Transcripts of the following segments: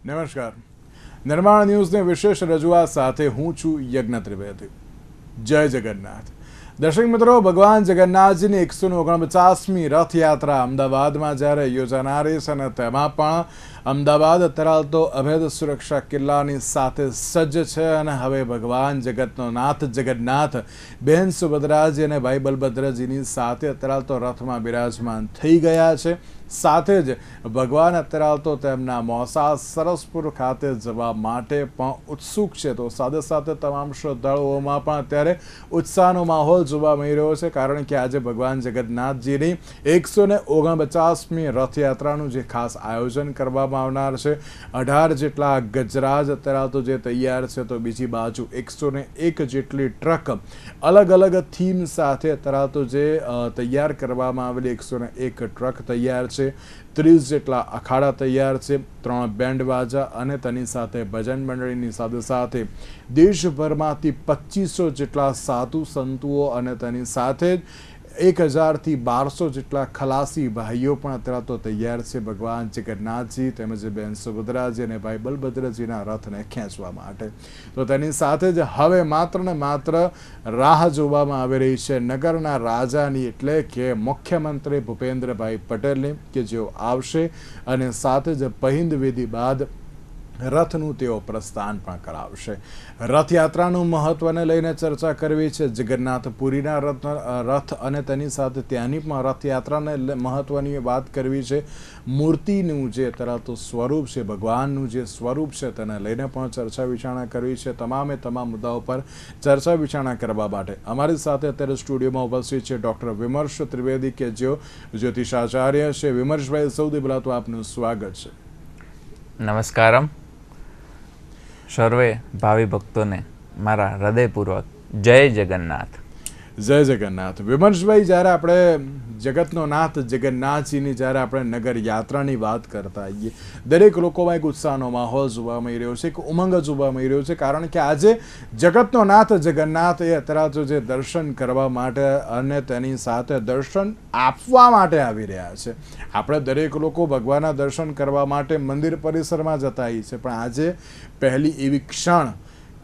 નમસ્કાર. નિર્માણ ન્યૂઝની વિશેષ રજૂઆત સાથે હું છું યજ્ઞ ત્રિવેદી. જય જગન્નાથ. દર્શક મિત્રો, ભગવાન જગન્નાથજીની 149મી રથયાત્રા અમદાવાદમાં જ્યારે યોજાનારી છે અને તેમાં પણ અમદાવાદ તરાલતો અભેદ સુરક્ષા કિલ્લાની સાથે સજ્જ છે અને હવે ભગવાન જગતનો નાથ જગન્નાથ બહેન સુભદ્રાજી અને ભાઈ બલભદ્રજીની સાથે તરાલતો રથમાં બિરાજમાન થઈ ગયા છે. સાથે જ ભગવાન અત્યારે તો તેમના મોસા સરસપુર ખાતે જવા માટે પણ ઉત્સુક છે. તો સાથે સાથે તમામ શ્રદ્ધાળુઓમાં પણ અત્યારે ઉત્સાહનો માહોલ જોવા મળી રહ્યો છે, કારણ કે આજે ભગવાન જગન્નાથજીની 149મી રથયાત્રાનું જે ખાસ આયોજન કરવામાં આવનાર છે. 18 જેટલા ગજરાજ અત્યારે તો જે તૈયાર છે, તો બીજી બાજુ 101 જેટલી ટ્રક અલગ અલગ થીમ સાથે અત્યારે તો જે તૈયાર કરવામાં આવેલી 101 ટ્રક તૈયાર છે. 30 જેટલા અખાડા તૈયાર છે, 3 બેન્ડ બાજા અને તેની સાથે ભજન મંડળીની સાથે સાથે દેશભરમાંથી 2500 જેટલા સાધુ સંતુઓ અને તેની સાથે 1000થી 1200 જેટલા ખલાસી ભાઈઓ પણ અત્યારે તો તૈયાર છે ભગવાન જગન્નાથજી તેમજ બહેન સુભદ્રાજી અને ભાઈ બલભદ્રજીના રથને ખેંચવા માટે. તો તેની સાથે જ હવે માત્ર ને માત્ર રાહ જોવામાં આવી રહી છે નગરના રાજાની, એટલે કે મુખ્યમંત્રી ભૂપેન્દ્રભાઈ પટેલની, કે જેઓ આવશે અને સાથે જ પહિંદ વિધિ બાદ રથનું તેઓ પ્રસ્થાન પણ કરાવશે. રથયાત્રાનું મહત્વને લઈને ચર્ચા કરવી છે. જગન્નાથપુરીના રથ અને તેની સાથે ત્યાંની પણ રથયાત્રાને મહત્વની વાત કરવી છે. મૂર્તિનું જે તરાતો સ્વરૂપ છે, ભગવાનનું જે સ્વરૂપ છે, તેને લઈને પણ ચર્ચા વિચારણા કરવી છે. તમામે તમામ મુદ્દાઓ પર ચર્ચા વિચારણા કરવા માટે અમારી સાથે અત્યારે સ્ટુડિયોમાં ઉપસ્થિત છે ડૉક્ટર વિમર્શ ત્રિવેદી, કે જેઓ જ્યોતિષાચાર્ય છે. વિમર્શભાઈ, સૌથી પહેલાં તો આપનું સ્વાગત છે. નમસ્કારમ. સર્વે ભાવિ ભક્તોને મારા હૃદયપૂર્વક જય જગન્નાથ. જય જગન્નાથ. વિમર્શભાઈ, જ્યારે આપણે જગતનો નાથ જગન્નાથજીની જ્યારે આપણે નગર યાત્રાની વાત કરતા આવીએ, દરેક લોકોમાં એક ઉત્સાહનો માહોલ જોવા મળી રહ્યો છે, એક ઉમંગ જોવા મળી રહ્યો છે, કારણ કે આજે જગતનો નાથ જગન્નાથ એ અત્યારે જે દર્શન કરવા માટે અને તેની સાથે દર્શન આપવા માટે આવી રહ્યા છે. આપણે દરેક લોકો ભગવાનના દર્શન કરવા માટે મંદિર પરિસરમાં જતા હોઈએ છીએ, પણ આજે પહેલી એવી ક્ષણ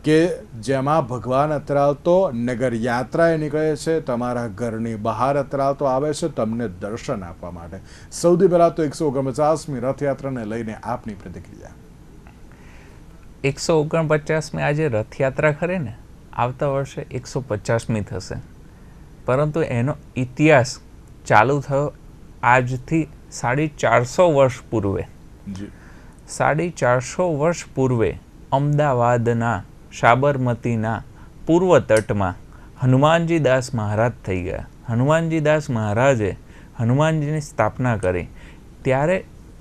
કે જેમાં ભગવાન અત્રાવતો નગર યાત્રાએ નીકળે છે, તમારા ઘરની બહાર અત્રાવતો આવે છે તમને દર્શન આપવા માટે. સૌથી પહેલાં તો 149મી રથયાત્રાને લઈને આપની પ્રતિક્રિયા. 149મી આજે રથયાત્રા ખરી ને, આવતા વર્ષે 150મી થશે, પરંતુ એનો ઇતિહાસ ચાલુ થયો આજથી 450 વર્ષ પૂર્વે. 450 વર્ષ પૂર્વે અમદાવાદના સાબરમતીના પૂર્વ તટમાં હનુમાનજી દાસ મહારાજ થઈ ગયા. હનુમાનજી દાસ મહારાજે હનુમાનજીની સ્થાપના કરી. ત્યારે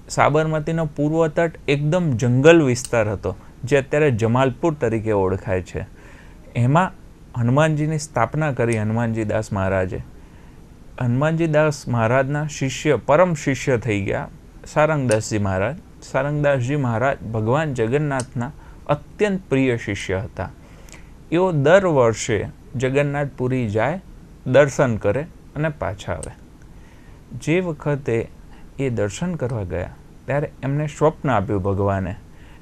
સાબરમતીનો પૂર્વ તટ એકદમ જંગલ વિસ્તાર હતો, જે અત્યારે જમાલપુર તરીકે ઓળખાય છે. એમાં હનુમાનજીની સ્થાપના કરી હનુમાનજી દાસ મહારાજે. હનુમાનજી દાસ મહારાજના શિષ્ય, પરમ શિષ્ય થઈ ગયા સારંગદાસજી મહારાજ. સારંગદાસજી મહારાજ ભગવાન જગન્નાથના અત્યંત પ્રિય શિષ્ય હતા. એઓ દર વર્ષે જગન્નાથપુરી જાય, દર્શન કરે અને પાછા આવે. જે વખતે એ દર્શન કરવા ગયા ત્યારે એમને સ્વપ્ન આપ્યું ભગવાને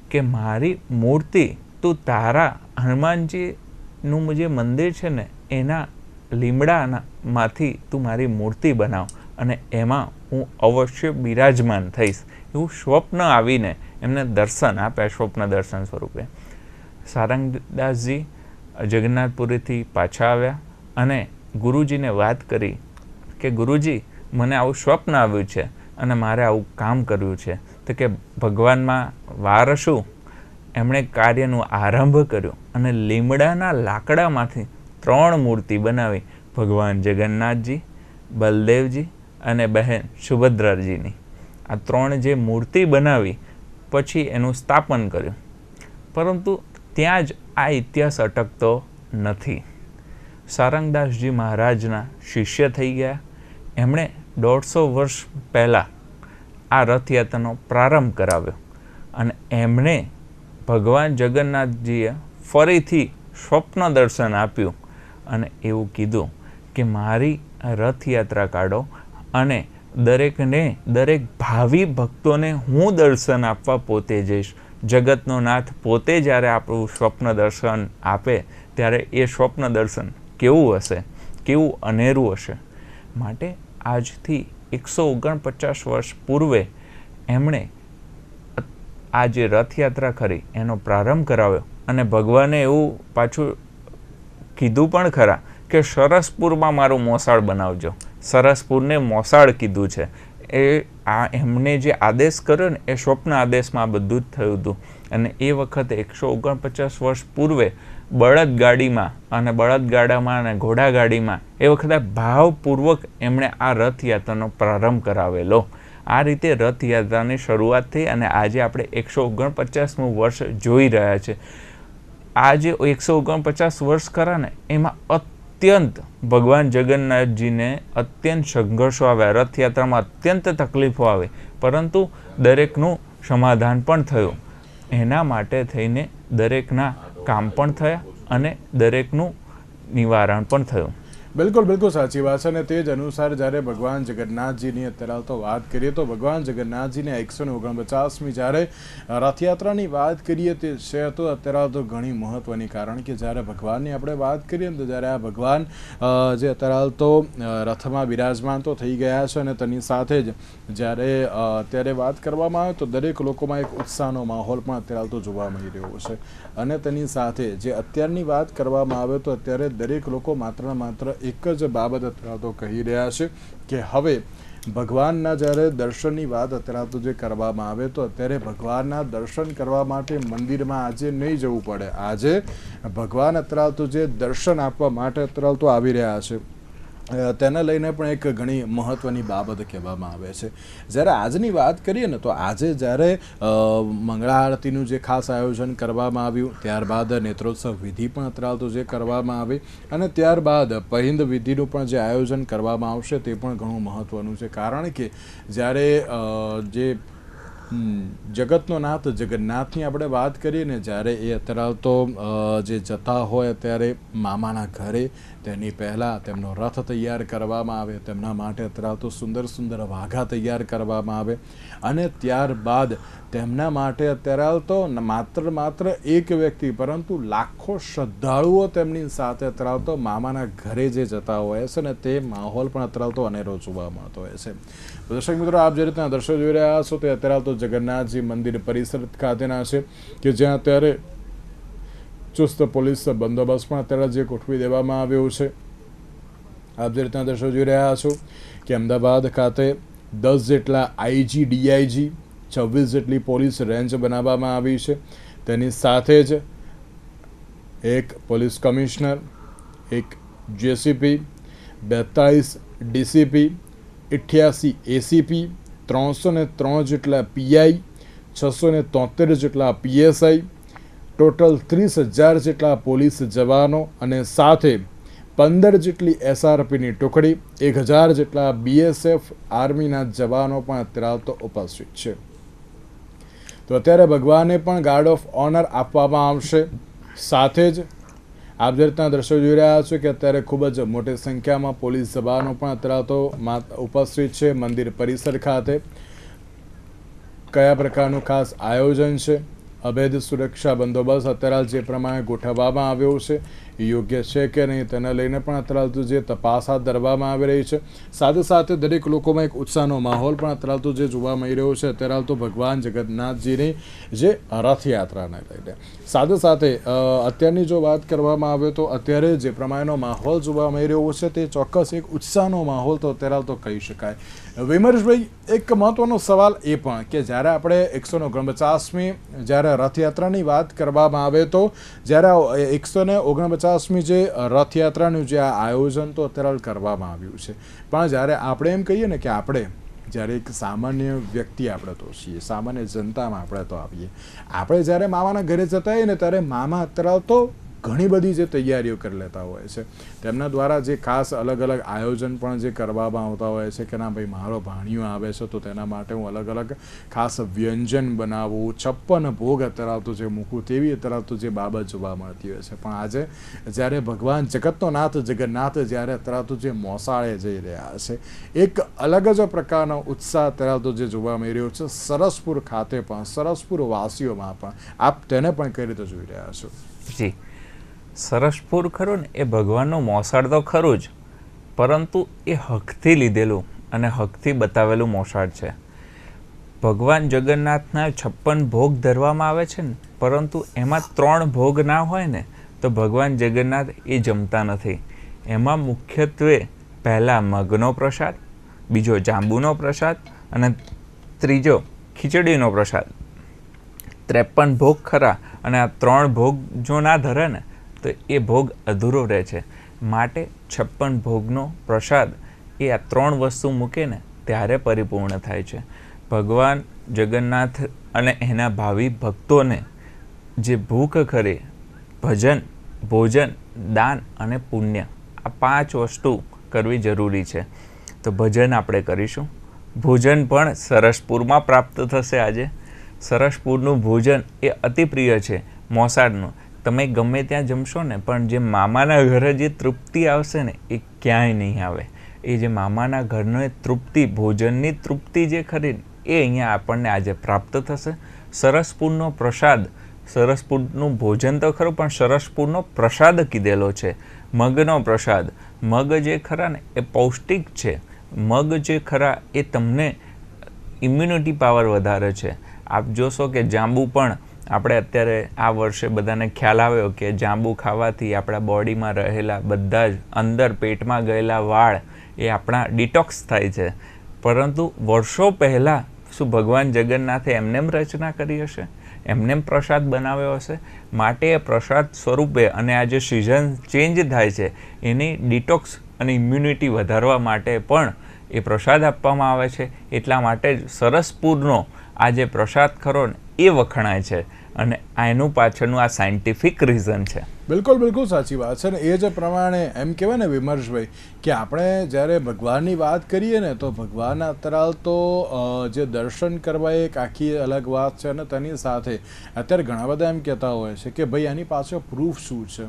કે મારી મૂર્તિ તું તારા હનુમાનજીનું જે મંદિર છે ને એના લીમડામાંથી તું મારી મૂર્તિ બનાવ અને એમાં હું અવશ્ય બિરાજમાન થઈશ. એવું સ્વપ્ન આવીને એમને દર્શન આપ્યા, સ્વપ્ન દર્શન સ્વરૂપે. સારંગદાસજી જગન્નાથપુરીથી પાછા આવ્યા અને ગુરુજીને વાત કરી કે ગુરુજી, મને આવું સ્વપ્ન આવ્યું છે અને મારે આવું કામ કર્યું છે. તો કે ભગવાનમાં વાર શું, એમણે કાર્યનું આરંભ કર્યો અને લીમડાના લાકડામાંથી 3 મૂર્તિ બનાવી, ભગવાન જગન્નાથજી, બલદેવજી અને બહેન સુભદ્રાજીની. આ 3 જે મૂર્તિ બનાવી પછી એનું સ્થાપન કર્યું. પરંતુ ત્યાં જ આ ઇતિહાસ અટકતો નથી. સારંગદાસજી મહારાજના શિષ્ય થઈ ગયા. એમણે 150 વર્ષ પહેલાં આ રથયાત્રાનો પ્રારંભ કરાવ્યો અને એમણે ભગવાન જગન્નાથજીએ ફરીથી સ્વપ્ન દર્શન આપ્યું અને એવું કીધું કે મારી રથયાત્રા કાઢો અને દરેક ભાવિ ભક્તોને હું દર્શન આપવા પોતે જઈશ. જગતનો નાથ પોતે જ્યારે આપણું સ્વપ્ન દર્શન આપે ત્યારે એ સ્વપ્ન દર્શન કેવું હશે, કેવું અનેરું હશે. માટે આજથી 149 વર્ષ પૂર્વે એમણે આ જે રથયાત્રા ખરી એનો પ્રારંભ કરાવ્યો અને ભગવાને એવું પાછું કીધું પણ ખરા કે સરસપુરમાં મારું મોસાળ બનાવજો. સરસપુરને મોસાળ કીધું છે. એમને જે આદેશ કર્યો ને એ સ્વપ્ન આદેશમાં બધું જ થયું હતું. અને એ વખતે 149 વર્ષ પૂર્વે બળદગાડીમાં અને બળદગાડામાં અને ઘોડાગાડીમાં એ વખતે ભાવપૂર્વક એમણે આ રથયાત્રાનો પ્રારંભ કરાવેલો. આ રીતે રથયાત્રાની શરૂઆત થઈ અને આજે આપણે 149મું વર્ષ જોઈ રહ્યા છે. આ જે 149 વર્ષ ખરા ને એમાં અત્યંત ભગવાન જગન્નાથજીને અત્યંત સંઘર્ષો આવ્યા, રથયાત્રામાં અત્યંત તકલીફો આવે, પરંતુ દરેકનું સમાધાન પણ થયું. એના માટે થઈને દરેકના કામ પણ થયા અને દરેકનું નિવારણ પણ થયું. બિલકુલ બિલકુલ સાચી વાત છે. અને તે જ અનુસાર જ્યારે ભગવાન જગન્નાથજીની અત્યારે તો વાત કરીએ તો ભગવાન જગન્નાથજીને 149મી જ્યારે રથયાત્રાની વાત કરીએ તે છે તો અત્યારે તો ઘણી મહત્ત્વની, કારણ કે જ્યારે ભગવાનની આપણે વાત કરીએ ને તો જ્યારે આ ભગવાન જે અત્યારે તો રથમાં બિરાજમાન તો થઈ ગયા છે અને તેની સાથે જ જ્યારે અત્યારે વાત કરવામાં આવે તો દરેક લોકોમાં એક ઉત્સાહનો માહોલ પણ અત્યારે તો જોવા મળી રહ્યો છે. અને તેની સાથે જે અત્યારની વાત કરવામાં આવે તો અત્યારે દરેક લોકો માત્ર ને માત્ર એક જ બાબત અત્યારે તો કહી રહ્યા છે કે હવે ભગવાનના જ્યારે દર્શનની વાત અત્યારે તો જે કરવામાં આવે તો અત્યારે ભગવાનના દર્શન કરવા માટે મંદિરમાં આજે નહીં જવું પડે. આજે ભગવાન અત્યારે તો જે દર્શન આપવા માટે અત્યારે તો આવી રહ્યા છે તેને લઈને પણ એક ઘણી મહત્ત્વની બાબત કહેવામાં આવે છે. જ્યારે આજની વાત કરીએ ને તો આજે જ્યારે મંગળા આરતીનું જે ખાસ આયોજન કરવામાં આવ્યું, ત્યારબાદ નેત્રોત્સવ વિધિ પણ અત્યારે તો જે કરવામાં આવી અને ત્યારબાદ પહિંદ વિધિનું પણ જે આયોજન કરવામાં આવશે તે પણ ઘણું મહત્ત્વનું છે. કારણ કે જ્યારે જે જગતનો નાથ જગન્નાથની આપણે વાત કરીએ ને જ્યારે એ અત્યારે તો જે જતા હોય ત્યારે મામાના ઘરે તેની પહેલાં તેમનો રથ તૈયાર કરવામાં આવે, તેમના માટે અત્યારે તો સુંદર સુંદર વાઘા તૈયાર કરવામાં આવે અને ત્યારબાદ તેમના માટે અત્યારે તો માત્ર એક વ્યક્તિ પરંતુ લાખો શ્રદ્ધાળુઓ તેમની સાથે અત્યારે તો મામાના ઘરે જે જતા હોય છે ને તે માહોલ પણ અત્યારે તો અનેરો જોવા મળતો હોય છે. દર્શક મિત્રો, આપ જે રીતના દ્રશ્યો જોઈ રહ્યા છો તે અત્યારે તો જગન્નાથજી મંદિર પરિસર ખાતેના છે કે જ્યાં અત્યારે ચુસ્ત પોલીસ બંદોબસ્ત પણ અત્યારે જે ગોઠવી દેવામાં આવ્યો છે. આપ જે રીતના દ્રશ્યો જોઈ રહ્યા છો કે અમદાવાદ ખાતે 10 જેટલા આઈજી, ડીઆઈજી, 26 જેટલી પોલીસ રેન્જ બનાવવામાં આવી છે. તેની સાથે જ એક પોલીસ કમિશનર, એક જેસીપી, 42 ડીસીપી, 88 એસીપી, 303 જેટલા પીઆઈ, 673 જેટલા પીએસઆઈ, ટોટલ 30,000 જેટલા પોલીસ જવાનો અને સાથે 15 જેટલી એસઆરપીની ટુકડી, 1,000 જેટલા બીએસએફ આર્મીના જવાનો પણ અત્યારે તો ઉપસ્થિત છે. તો અત્યારે ભગવાને પણ ગાર્ડ ઓફ ઓનર આપવામાં આવશે. સાથે જ આપ જે રીતના દ્રશ્યો જોઈ રહ્યા છો કે અત્યારે ખૂબ જ મોટી સંખ્યામાં પોલીસ જવાનો પણ અત્યારે તો ઉપસ્થિત છે મંદિર પરિસર ખાતે. કયા પ્રકારનું ખાસ આયોજન છે, અભેદ સુરક્ષા બંદોબસ્ત અત્યારે જે પ્રમાણે ગોઠવવામાં આવ્યો છે યોગ્ય છે કે નહીં તેને લઈને પણ અત્યારે જે તપાસ હાથ ધરવામાં આવી રહી છે. સાથે સાથે દરેક લોકોમાં એક ઉત્સાહનો માહોલ પણ અત્યારે જે જોવા મળી રહ્યો છે અત્યારે તો ભગવાન જગન્નાથજીની જે રથયાત્રાને લઈને. સાથે સાથે અત્યારની જો વાત કરવામાં આવે તો અત્યારે જે પ્રમાણેનો માહોલ જોવા મળી રહ્યો છે તે ચોક્કસ એક ઉત્સાહનો માહોલ તો અત્યારે તો કહી શકાય. વિમર્શભાઈ, એક મહત્વનો સવાલ એ પણ કે જ્યારે આપણે 149મી જ્યારે રથયાત્રાની વાત કરવામાં આવે તો જ્યારે 149મી જે રથયાત્રાનું જે આયોજન તો અત્યારે કરવામાં આવ્યું છે, પણ જ્યારે આપણે એમ કહીએ ને કે આપણે જ્યારે એક સામાન્ય વ્યક્તિ આપણે તો છીએ, સામાન્ય જનતામાં આપણે તો આવીએ, આપણે જ્યારે મામાના ઘરે જતા હોઈએ ને ત્યારે મામા અત્યારે તો ઘણી બધી જે તૈયારીઓ કરી લેતા હોય છે. તેમના દ્વારા જે ખાસ અલગ અલગ આયોજન પણ જે કરવામાં આવતા હોય છે કે ના ભાઈ મારો ભાણિયો આવે છે તો તેના માટે હું અલગ અલગ ખાસ વ્યંજન બનાવું, 56 ભોગ ધરાવતું જે મૂકું, તેવી ધરાવતું જે બાબત જોવા મળતી હોય છે. પણ આજે જ્યારે ભગવાન જગતનો નાથ જગન્નાથ જ્યારે ધરાવતું જે મોસાળે જઈ રહ્યા છે, એક અલગ જ પ્રકારનો ઉત્સાહ ધરાવતો જે જોવા મળી રહ્યો છે સરસપુર ખાતે પણ, સરસપુર વાસીઓમાં પણ. આપ તેને પણ કઈ રીતે જોઈ રહ્યા છો? જી, સરસપુર ખરું ને એ ભગવાનનું મોસાળ તો ખરું જ, પરંતુ એ હકથી લીધેલું અને હકથી બતાવેલું મોસાળ છે. ભગવાન જગન્નાથના 56 ભોગ ધરવામાં આવે છે ને, પરંતુ એમાં 3 ભોગ ના હોય ને તો ભગવાન જગન્નાથ એ જમતા નથી. એમાં મુખ્યત્વે પહેલાં મગનો પ્રસાદ, બીજો જાંબુનો પ્રસાદ અને ત્રીજો ખીચડીનો પ્રસાદ. 53 ભોગ ખરા અને આ 3 ભોગ જો ના ધરે ને તો એ ભોગ અધૂરો રહે છે. માટે 56 ભોગનો પ્રસાદ એ આ 3 વસ્તુ મૂકે ને ત્યારે પરિપૂર્ણ થાય છે. ભગવાન જગન્નાથ અને એના ભાવિ ભક્તોને જે ભૂખ ખરી, ભજન, ભોજન, દાન અને પુણ્ય, આ 5 વસ્તુ કરવી જરૂરી છે. તો ભજન આપણે કરીશું, ભોજન પણ સરસપુરમાં પ્રાપ્ત થશે. આજે સરસપુરનું ભોજન એ અતિ પ્રિય છે મોસાળનું. તમે ગમે ત્યાં જમશો ને પણ જે મામાના ઘરે જે તૃપ્તિ આવશે ને એ ક્યાંય નહીં આવે. એ જે મામાના ઘરનો તૃપ્તિ, ભોજનની તૃપ્તિ જે ખરી એ અહીંયા આપણને આજે પ્રાપ્ત થશે. સરસપુરનો પ્રસાદ, સરસપુરનું ભોજન તો ખરું પણ સરસપુરનો પ્રસાદ કીધેલો છે, મગનો પ્રસાદ. મગ જે ખરા ને એ પૌષ્ટિક છે. મગ જે ખરા એ તમને ઇમ્યુનિટી પાવર વધારે છે. આપ જોશો કે જાંબુ પણ આપણે અત્યારે આ વર્ષે બધાને ખ્યાલ આવ્યો કે જાંબુ ખાવાથી આપણા બોડીમાં રહેલા બધા જ અંદર પેટમાં ગયેલા વાળ એ આપણા ડિટોક્સ થાય છે. પરંતુ વર્ષો પહેલાં શું ભગવાન જગન્નાથે એમનેમ રચના કરી હશે? એમનેમ પ્રસાદ બનાવ્યો હશે? માટે એ પ્રસાદ સ્વરૂપે અને આ જે સિઝન ચેન્જ થાય છે એની ડિટોક્સ અને ઇમ્યુનિટી વધારવા માટે પણ એ પ્રસાદ આપવામાં આવે છે. એટલા માટે જ સરસપુરનો આ જે પ્રસાદ ખરો ને એ વખણાય છે અને એનું પાછળનું આ સાયન્ટિફિક રીઝન છે. બિલકુલ બિલકુલ સાચી વાત છે. ને એ જ પ્રમાણે એમ કહેવાય ને વિમર્શભાઈ કે આપણે જ્યારે ભગવાનની વાત કરીએ ને તો ભગવાનના અંતરાલ તો જે દર્શન કરવા એક આખી અલગ વાત છે. અને તેની સાથે અત્યારે ઘણા બધા એમ કહેતા હોય છે કે ભાઈ આની પાછળ પ્રૂફ શું છે,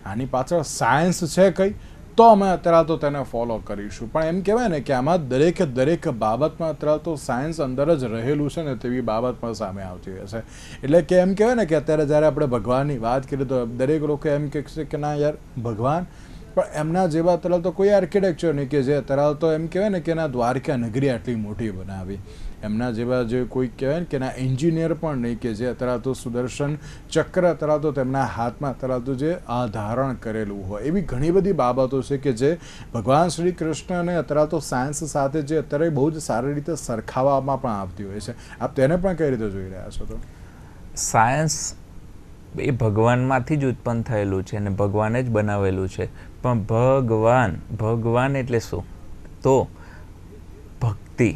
આની પાછળ સાયન્સ છે કઈ, તો અમે અત્યારે તો તેને ફોલો કરીશું. પણ એમ કહેવાય ને કે આમાં દરેક બાબતમાં અત્યારે તો સાયન્સ અંદર જ રહેલું છે ને તેવી બાબત પણ સામે આવતી હોય છે. એટલે કે એમ કહેવાય ને કે અત્યારે જ્યારે આપણે ભગવાનની વાત કરીએ તો દરેક લોકો એમ કહે છે કે ના યાર ભગવાન પણ એમના જેવા અત્યારે તો કોઈ આર્કિટેક્ચર નહીં કે જે અત્યારે તો એમ કહેવાય ને કે ના દ્વારકા નગરી આટલી મોટી બનાવી, એમના જેવા જે કોઈ કહેવાય ને કે ના એન્જિનિયર પણ નહીં કે જે અત્યારે તો સુદર્શન ચક્ર અત્યારે તો તેમના હાથમાં અત્યારે તો જે ધારણ કરેલું હોય. એવી ઘણી બધી બાબતો છે કે જે ભગવાન શ્રી કૃષ્ણને અત્યારે તો સાયન્સ સાથે જે અત્યારે બહુ જ સારી રીતે સરખાવવામાં પણ આવતી હોય છે. આપ તેને પણ કઈ રીતે જોઈ રહ્યા છો? તો સાયન્સ એ ભગવાનમાંથી જ ઉત્પન્ન થયેલું છે અને ભગવાને જ બનાવેલું છે. પણ ભગવાન એટલે શું? તો ભક્તિ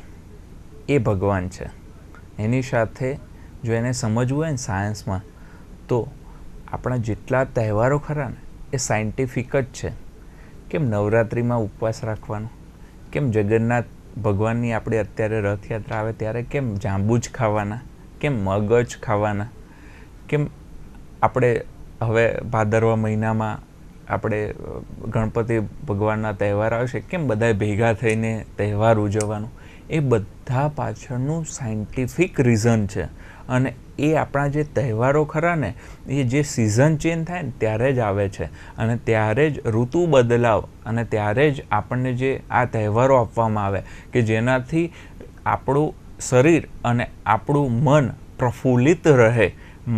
એ ભગવાન છે. એની સાથે જો એને સમજવું હોય ને સાયન્સમાં તો આપણા જેટલા તહેવારો ખરા ને એ સાયન્ટિફિક જ છે. કેમ નવરાત્રિમાં ઉપવાસ રાખવાનો, કેમ જગન્નાથ ભગવાનની આપણે અત્યારે રથયાત્રા આવે ત્યારે કેમ જાંબુ જ ખાવાના, કેમ મગ જ ખાવાના, કેમ આપણે હવે ભાદરવા મહિનામાં આપણે ગણપતિ ભગવાનના તહેવાર આવશે કેમ બધાએ ભેગા થઈને તહેવાર ઉજવવાનું? એ બધા પાછળનું સાયન્ટિફિક રીઝન છે. અને એ આપણા જે તહેવારો ખરા ને એ જે સિઝન ચેન્જ થાય ને ત્યારે જ આવે છે અને ત્યારે જ ઋતુ બદલાવ અને ત્યારે જ આપણને જે આ તહેવારો આપવામાં આવે કે જેનાથી આપણું શરીર અને આપણું મન પ્રફુલ્લિત રહે.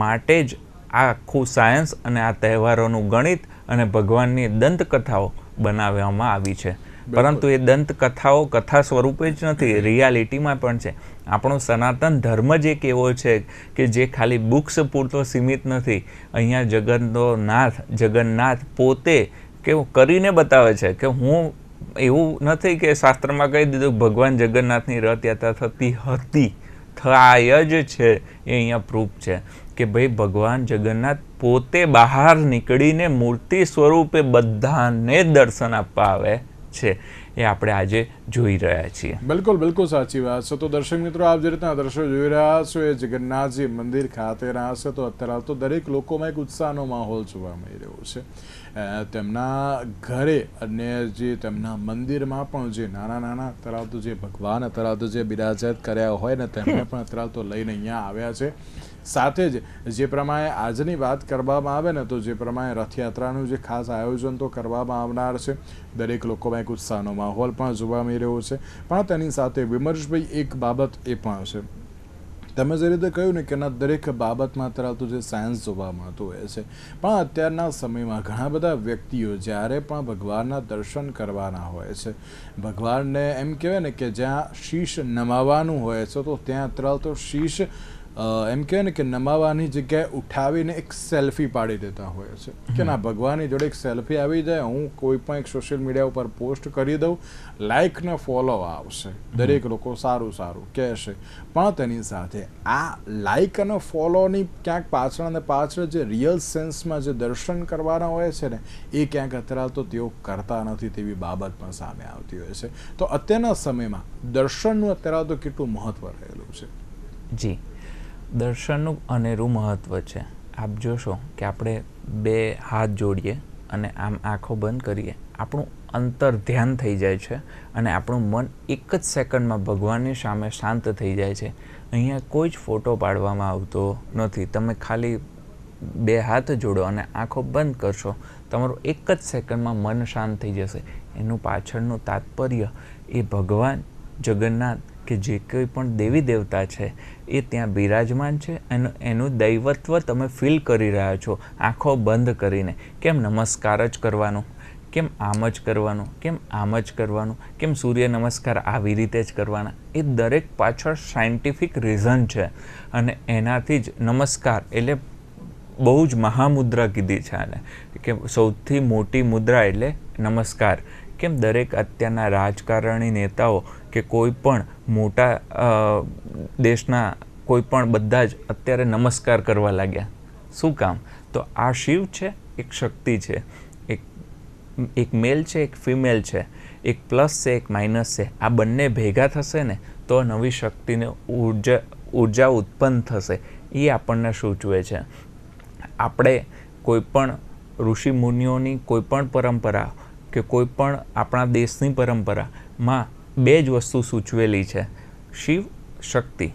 માટે જ આ આખું સાયન્સ અને આ તહેવારોનું ગણિત અને ભગવાનની દંતકથાઓ બનાવવામાં આવી છે. પરંતુ એ દંતકથાઓ કથા સ્વરૂપે જ નથી, રિયાલિટીમાં પણ છે. આપણો સનાતન ધર્મ જ એક એવો છે કે જે ખાલી બુક્સ પૂરતો સીમિત નથી. અહીંયા જગન્નાથ પોતે કેવું કરીને બતાવે છે કે હું એવું નથી કે શાસ્ત્રમાં કહી દીધું ભગવાન જગન્નાથની રથયાત્રા થતી હતી, થાય જ છે. એ અહીંયા પ્રૂફ છે કે ભાઈ ભગવાન જગન્નાથ પોતે બહાર નીકળીને મૂર્તિ સ્વરૂપે બધાને દર્શન આપવા આવે છે, એ આપણે આજે જોઈ રહ્યા છીએ. બિલકુલ બિલકુલ સાચી વાત છે. તો દર્શક મિત્રો, આપ જે રીતના દ્રશ્યો જોઈ રહ્યા છો એ જગન્નાથજી મંદિર ખાતેના હશે. તો અત્યારે તો દરેક લોકોમાં એક ઉત્સાહનો માહોલ જોવા મળી રહ્યો છે. તેમના ઘરે અને જે તેમના મંદિરમાં પણ જે નાના નાના અત્યારે તો જે ભગવાન અત્યારે તો જે બિરાજત કર્યા હોય ને તેમને પણ અત્યારે તો લઈને અહીંયા આવ્યા છે. સાથે જ જે પ્રમાણે આજની વાત કરવામાં આવે ને, તો જે પ્રમાણે રથયાત્રાનું જે ખાસ આયોજન તો કરવામાં આવનાર છે. દરેક લોકોમાં એક ઉત્સાહનો માહોલ પણ જોવા મળી રહ્યો છે. પણ તેની સાથે વિમર્શભાઈ, એક બાબત એ પણ છે, તમે જે રીતે કહ્યું ને કે ના દરેક બાબતમાં અત્યારે તો જે સાયન્સ જોવા મળતું હોય છે, પણ અત્યારના સમયમાં ઘણા બધા વ્યક્તિઓ જ્યારે પણ ભગવાનના દર્શન કરવાના હોય છે, ભગવાનને એમ કહેવાય ને કે જ્યાં શીશ નમાવાનું હોય છે, તો ત્યાં અત્યારે તો શીશ એમ કહેવાય ને કે નમાવાની જગ્યાએ ઉઠાવીને એક સેલ્ફી પાડી દેતા હોય છે કે ના ભગવાનની જોડે એક સેલ્ફી આવી જાય, હું કોઈ પણ એક સોશિયલ મીડિયા ઉપર પોસ્ટ કરી દઉં, લાઇક ને ફોલો આવશે, દરેક લોકો સારું સારું કહેશે. પણ તેની સાથે આ લાઇક અને ફોલોની ક્યાંક પાછળ અને પાછળ જે રિયલ સેન્સમાં જે દર્શન કરવાના હોય છે ને, એ ક્યાંક અત્યારે તો તેઓ કરતા નથી તેવી બાબત પણ સામે આવતી હોય છે. તો અત્યારના સમયમાં દર્શનનું અત્યારે તો કેટલું મહત્વ રહેલું છે? જી, દર્શનનું અનેરું મહત્ત્વ છે. આપ જોશો કે આપણે બે હાથ જોડીએ અને આમ આંખો બંધ કરીએ, આપણું અંતર ધ્યાન થઈ જાય છે અને આપણું મન એક જ સેકન્ડમાં ભગવાનની સામે શાંત થઈ જાય છે. અહીંયા કોઈ જ ફોટો પાડવામાં આવતો નથી. તમે ખાલી બે હાથ જોડો અને આંખો બંધ કરશો, તમારું એક જ સેકન્ડમાં મન શાંત થઈ જશે. એનું પાછળનું તાત્પર્ય એ ભગવાન જગન્નાથ કે જે કોઈ પણ દેવી દેવતા છે એ ત્યાં બિરાજમાન છે અને એનું દૈવત્વ તમે ફીલ કરી રહ્યા છો આંખો બંધ કરીને. કેમ નમસ્કાર જ કરવાનું, કેમ આમ જ કરવાનું, કેમ આમ જ કરવાનું, કેમ સૂર્ય નમસ્કાર આવી રીતે જ કરવાના, એ દરેક પાછળ સાયન્ટિફિક રીઝન છે. અને એનાથી જ નમસ્કાર એટલે બહુ જ મહામુદ્રા કીધી છે આને, કે સૌથી મોટી મુદ્રા એટલે નમસ્કાર. કેમ દરેક અત્યારના રાજકારણી નેતાઓ કે કોઈ પણ મોટા દેશના કોઈ પણ બધા જ અત્યારે નમસ્કાર કરવા લાગ્યા. શું કામ? તો આ શિવ છે, એક શક્તિ છે, એક મેલ છે, એક ફિમેલ છે, એક પ્લસ છે, એક માઇનસ છે. આ બંને ભેગા થશે ને તો નવી શક્તિને ઉર્જા ઉત્પન્ન થશે. એ આપણને સૂચવે છે. આપણે કોઈ પણ ઋષિ મુનિઓની કોઈ પણ પરંપરા કે કોઈ પણ આપણા દેશની પરંપરામાં બે જ વસ્તુ સૂચવેલી છે, શિવ શક્તિ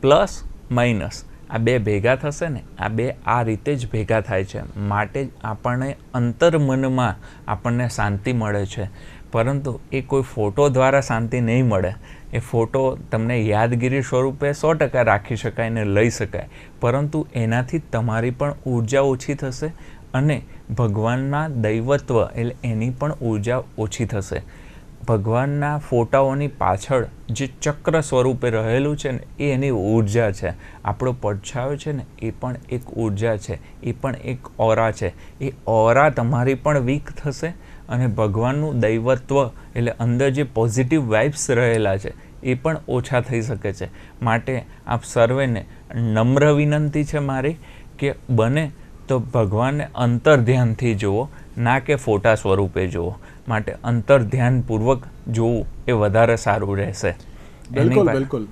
પ્લસ માઇનસ. આ બે ભેગા થશે ને, આ બે આ રીતે જ ભેગા થાય છે. માટે જ આપણને અંતર્મનમાં આપણને શાંતિ મળે છે. પરંતુ એ કોઈ ફોટો દ્વારા શાંતિ નહીં મળે. એ ફોટો તમને યાદગીરી સ્વરૂપે 100% રાખી શકાય ને લઈ શકાય, પરંતુ એનાથી તમારી પણ ઉર્જા ઓછી થશે અને ભગવાનના દૈવત્વ એટલે એની પણ ઉર્જા ઓછી થશે. ભગવાનના ફોટાઓની પાછળ જે ચક્ર સ્વરૂપે રહેલું છે ને, એ એની ઉર્જા છે. આપણો પડછાયો છે ને, એ પણ એક ઉર્જા છે, એ પણ એક ઓરા છે. એ ઓરા તમારી પણ વીક થશે અને ભગવાનનું દૈવત્વ એટલે અંદર જે પોઝિટિવ વાઇબ્સ રહેલા છે એ પણ ઓછા થઈ શકે છે. માટે આપ સર્વેને નમ્ર વિનંતી છે મારી કે બને તો ભગવાનને અંતર ધ્યાનથી જુઓ, ના કે ફોટા સ્વરૂપે જુઓ. માટે અંતર ધ્યાનપૂર્વક જોવું એ વધારે સારું રહેશે. બિલકુલ બિલકુલ.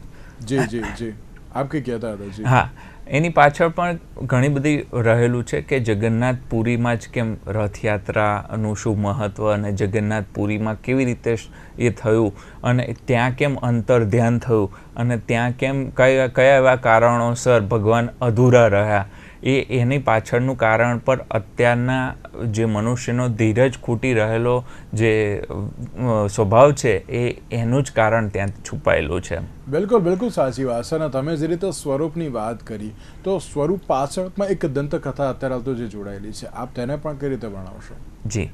જી જી જી, આપ કઈ કહેતા હતા? જી હા, એની પાછળ પણ ઘણી બધી રહેલું છે કે જગન્નાથપુરીમાં જ કેમ રથયાત્રાનું શું મહત્ત્વ અને જગન્નાથપુરીમાં કેવી રીતે એ થયું અને ત્યાં કેમ અંતર ધ્યાન થયું અને ત્યાં કેમ કયા એવા કારણોસર ભગવાન અધૂરા રહ્યા. એની પાછળનું કારણ પર અત્યારના જે મનુષ્યનો ધીરજ ખૂટી રહેલો જે સ્વભાવ છે એનું જ કારણ ત્યાં છુપાયેલું છે. બિલકુલ બિલકુલ સાચી વાત છે. અને તમે જે રીતે સ્વરૂપની વાત કરી, તો સ્વરૂપ પાછળમાં એક દંતકથા અત્યારે તો જે જોડાયેલી છે, આપ તેને પણ કઈ રીતે ભણાવશો? જી,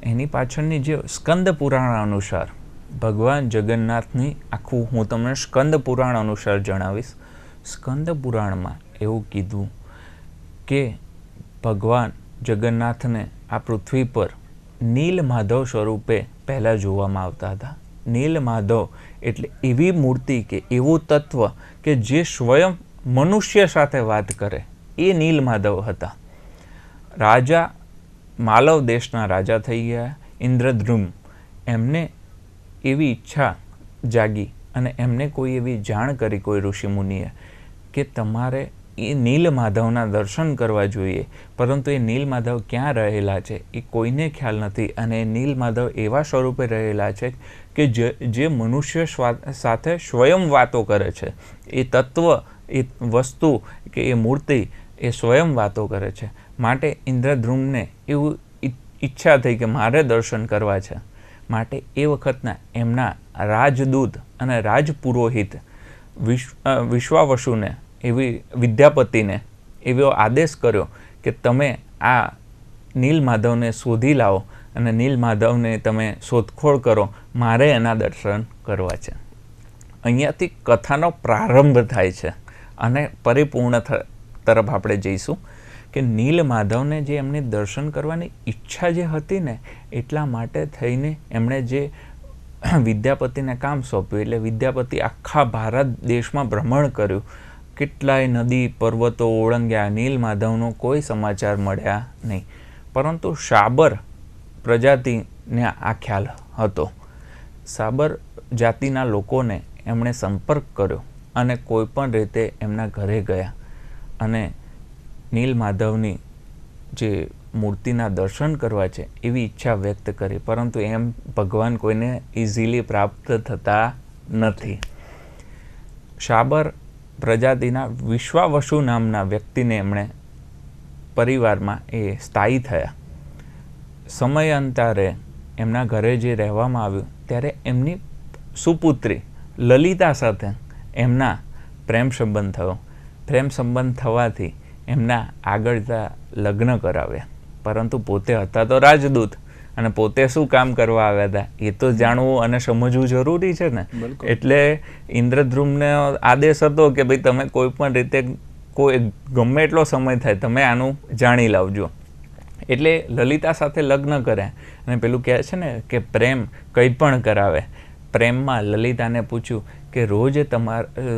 એની પાછળની જે સ્કંદ પુરાણ અનુસાર ભગવાન જગન્નાથની આખું હું તમને સ્કંદ પુરાણ અનુસાર જણાવીશ. સ્કંદ પુરાણમાં એવું કીધું કે ભગવાન જગન્નાથને આ પૃથ્વી પર નીલ માધવ સ્વરૂપે પહેલાં જોવામાં આવતા હતા. નીલ માધવ એટલે એવી મૂર્તિ કે એવું તત્વ કે જે સ્વયં મનુષ્ય સાથે વાત કરે, એ નીલમાધવ હતા. રાજા માલવ દેશના રાજા થઈ ગયા ઇન્દ્રદ્રુમ. એમને એવી ઈચ્છા જાગી અને એમને કોઈ એવી જાણ કરી કોઈ ઋષિમુનિએ કે તમારે એ નીલમાધવના દર્શન કરવા જોઈએ, પરંતુ એ નીલમાધવ ક્યાં રહેલા છે એ કોઈને ખ્યાલ નથી. અને એ નીલમાધવ એવા સ્વરૂપે રહેલા છે કે જે મનુષ્ય સાથે સ્વયં વાતો કરે છે. એ તત્વ, એ વસ્તુ કે એ મૂર્તિ એ સ્વયં વાતો કરે છે. માટે ઇન્દ્રદ્રુમને એવું ઈચ્છા થઈ કે મારે દર્શન કરવા છે. માટે એ વખતના એમના રાજદૂત અને રાજપુરોહિત વિશ્વાવસુને, એવી વિદ્યાપતિને એવો આદેશ કર્યો કે તમે આ નીલમાધવને શોધી લાવો અને નીલમાધવને તમે શોધખોળ કરો, મારે એના દર્શન કરવા છે. અહીંયાથી કથાનો પ્રારંભ થાય છે અને પરિપૂર્ણ તરફ આપણે જઈશું કે નીલમાધવને જે એમની દર્શન કરવાની ઈચ્છા જે હતી ને, એટલા માટે થઈને એમણે જે વિદ્યાપતિને કામ સોંપ્યું. એટલે વિદ્યાપતિ આખા ભારત દેશમાં ભ્રમણ કર્યું, કેટલાય નદી પર્વતો ઓળંગ્યા, નીલમાધવનો કોઈ સમાચાર મળ્યા નહીં. પરંતુ સાબર પ્રજાતિને આ ખ્યાલ હતો. સાબર જાતિના લોકોને એમણે સંપર્ક કર્યો અને કોઈ પણ રીતે એમના ઘરે ગયા અને નીલમાધવની જે મૂર્તિના દર્શન કરવા છે એવી ઈચ્છા વ્યક્ત કરી. પરંતુ એમ ભગવાન કોઈને ઇઝીલી પ્રાપ્ત થતા નથી. સાબર પ્રજાતિના વિશ્વાવસુ નામના વ્યક્તિને એમણે પરિવારમાં એ સ્થાયી થયા. સમયાંતરે એમના ઘરે જે રહેવામાં આવ્યું ત્યારે એમની સુપુત્રી લલિતા સાથે એમના પ્રેમ સંબંધ થયો. પ્રેમ સંબંધ થવાથી એમના આગળ લગ્ન કરાવ્યા. પરંતુ પોતે હતા તો રાજદૂત અને પોતે શું કામ કરવા આવ્યા હતા એ તો જાણવું અને સમજવું જરૂરી છે ને. એટલે ઇન્દ્રદ્રુમને આદેશ હતો કે ભાઈ તમે કોઈ પણ રીતે કોઈ ગમે એટલો સમય થાય તમે આનું જાણી લાવજો. એટલે લલિતા સાથે લગ્ન કર્યા. અને પેલું કહે છે ને કે પ્રેમ કંઈ પણ કરાવે. પ્રેમમાં લલિતાને પૂછ્યું કે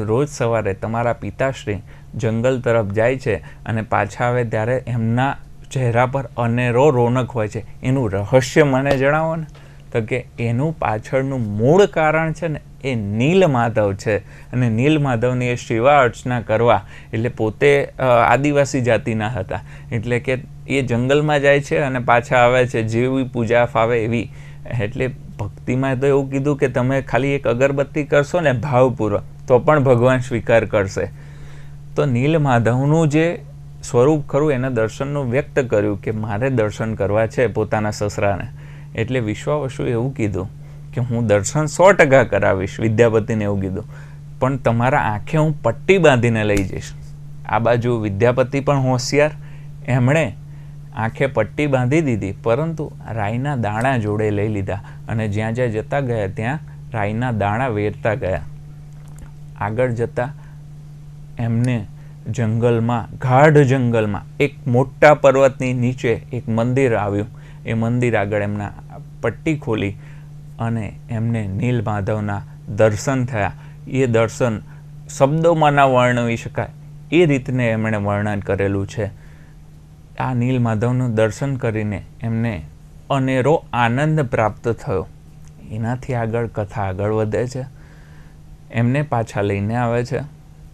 રોજ સવારે તમારા પિતાશ્રી જંગલ તરફ જાય છે અને પાછા આવે ત્યારે એમના ચહેરા પર અનેરો રોનક હોય છે, એનું રહસ્ય મને જણાવો ને. તો કે એનું પાછળનું મૂળ કારણ છે ને એ નીલમાધવ છે. અને નીલમાધવની એ સેવા અર્ચના કરવા, એટલે પોતે આદિવાસી જાતિના હતા, એટલે કે એ જંગલમાં જાય છે અને પાછા આવે છે જેવી પૂજા ફાવે એવી. એટલે ભક્તિમાં તો એવું કીધું કે તમે ખાલી એક અગરબત્તી કરશો ને ભાવપૂર્વક તો પણ ભગવાન સ્વીકાર કરશે. તો નીલમાધવનું જે સ્વરૂપ ખરું એના દર્શનનું વ્યક્ત કર્યું કે મારે દર્શન કરવા છે પોતાના સસરાને. એટલે વિશ્વાવસુએ એવું કીધું કે હું દર્શન 100% કરાવીશ. વિદ્યાપતિને એવું કીધું, પણ તમારા આંખે હું પટ્ટી બાંધીને લઈ જઈશ. આ બાજુ વિદ્યાપતિ પણ હોશિયાર, એમણે આંખે પટ્ટી બાંધી દીધી, પરંતુ રાઈના દાણા જોડે લઈ લીધા અને જ્યાં જ્યાં જતા ગયા ત્યાં રાઈના દાણા વેરતા ગયા. આગળ જતા એમને જંગલમાં, ગાઢ જંગલમાં એક મોટા પર્વતની નીચે એક મંદિર આવ્યું. એ મંદિર આગળ એમના પટ્ટી ખોલી અને એમને નીલમાધવના દર્શન થયા. એ દર્શન શબ્દોમાં ના વર્ણવી શકાય એ રીતને એમણે વર્ણન કરેલું છે. આ નીલમાધવનું દર્શન કરીને એમને અનેરો આનંદ પ્રાપ્ત થયો. એનાથી આગળ કથા આગળ વધે છે. એમને પાછા લઈને આવે છે.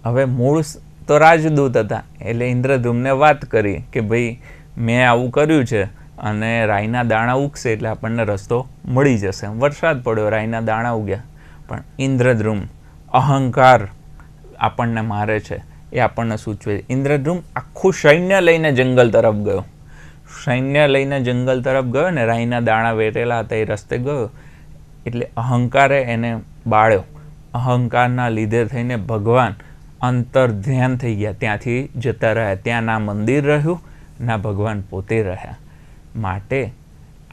હવે મૂળ તો રાજદૂત હતા, એટલે ઇન્દ્રદ્રુમને વાત કરી કે ભાઈ મેં આવું કર્યું છે અને રાઈના દાણા ઉગશે એટલે આપણને રસ્તો મળી જશે. વરસાદ પડ્યો, રાઈના દાણા ઉગ્યા. પણ ઇન્દ્રદ્રુમ અહંકાર આપણને મારે છે એ આપણને સૂચવે. ઇન્દ્રદ્રુમ આખું સૈન્ય લઈને જંગલ તરફ ગયો. સૈન્ય લઈને જંગલ તરફ ગયો ને રાઈના દાણા વેરેલા હતા એ રસ્તે ગયો. એટલે અહંકારે એને બાળ્યો. અહંકારના લીધે થઈને ભગવાન અંતર ધ્યાન થઈ ગયા, ત્યાંથી જતા રહ્યા. ત્યાં ના મંદિર રહ્યું ના ભગવાન પોતે રહ્યા. માટે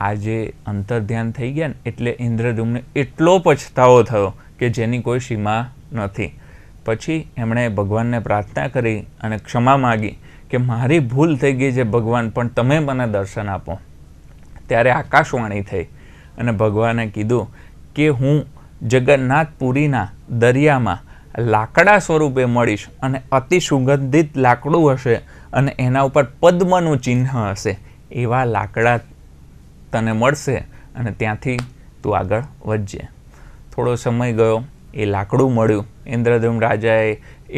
આજે અંતર ધ્યાન થઈ ગયા ને એટલે ઇન્દ્રદ્રુમને એટલો પછતાવો થયો કે જેની કોઈ સીમા નથી. પછી એમણે ભગવાનને પ્રાર્થના કરી અને ક્ષમા માગી કે મારી ભૂલ થઈ ગઈ છે ભગવાન, પણ તમે મને દર્શન આપો. ત્યારે આકાશવાણી થઈ અને ભગવાને કીધું કે હું જગન્નાથપુરીના દરિયામાં લાકડા સ્વરૂપે મળીશ અને અતિ સુગંધિત લાકડું હશે અને એના ઉપર પદ્મનું ચિહ્ન હશે એવા લાકડા તને મળશે અને ત્યાંથી તું આગળ વધજે. થોડો સમય ગયો, એ લાકડું મળ્યું. ઇન્દ્રદ્યુમ્ન રાજાએ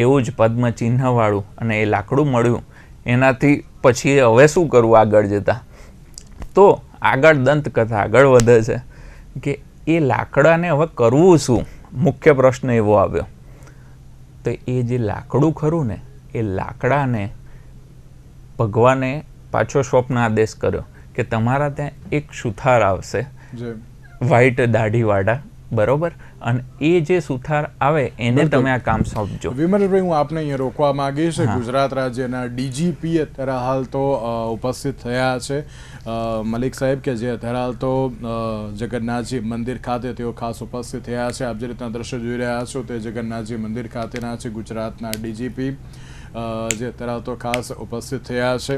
એવું જ પદ્મ ચિહ્નવાળું અને એ લાકડું મળ્યું. એનાથી પછી હવે શું કરવું આગળ જતા? તો આગળ દંતકથા આગળ વધે છે કે એ લાકડાને હવે કરવું શું? મુખ્ય પ્રશ્ન એવો આવ્યો. તો એ જે લાકડું ખરું ને, એ લાકડાને ભગવાને પાછો સ્વપ્ન આદેશ કર્યો કે તમારા ત્યાં એક સુથાર આવશે, વ્હાઈટ દાઢીવાળા, બરોબર, અને એ જે સુથાર આવે એને તમે આ કામ સોંપજો. વિમલભાઈ, હું આપને અહીંયા રોકવા માંગીશ. ગુજરાત રાજ્યના ડીજીપી અત્યારે હાલ તો ઉપસ્થિત થયા છે, મલિક સાહેબ, કે જે અત્યારે હાલ તો જગન્નાથજી મંદિર ખાતે તેઓ ખાસ ઉપસ્થિત થયા છે. આપ જે રીતના દ્રશ્ય જોઈ રહ્યા છો તે જગન્નાથજી મંદિર ખાતેના છે. ગુજરાતના ડીજીપી જે અત્યારે હાલ તો ખાસ ઉપસ્થિત થયા છે,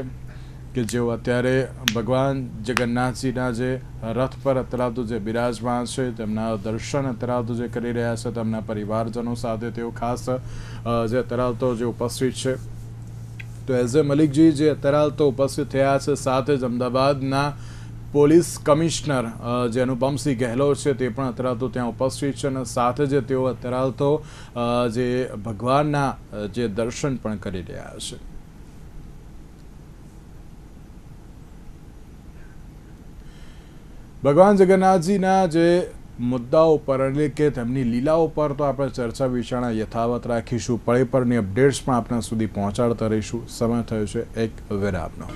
કે જેઓ અત્યારે ભગવાન જગન્નાથજીના જે રથ પર અત્યારે જે બિરાજમાન છે તેમના દર્શન અત્યારે જે કરી રહ્યા છે, તેમના પરિવારજનો સાથે તેઓ ખાસ જે અત્યારે જે ઉપસ્થિત છે. તો એઝ એ મલિકજી જે અત્યારે તો ઉપસ્થિત થયા છે, સાથે જ અમદાવાદના પોલીસ કમિશનર જે અનુપમસિંહ ગહેલોત છે તે પણ અત્યારે તો ત્યાં ઉપસ્થિત છે, અને સાથે જ તેઓ અત્યારે તો જે ભગવાનના જે દર્શન પણ કરી રહ્યા છે. ભગવાન જગન્નાથજીના જે મુદ્દાઓ પર એટલે કે તેમની લીલાઓ પર તો આપણે ચર્ચા વિચારણા યથાવત રાખીશું. પળે પળની અપડેટ્સ પણ આપણા સુધી પહોંચાડતા રહીશું. સમય થયો છે એક વિરામનો.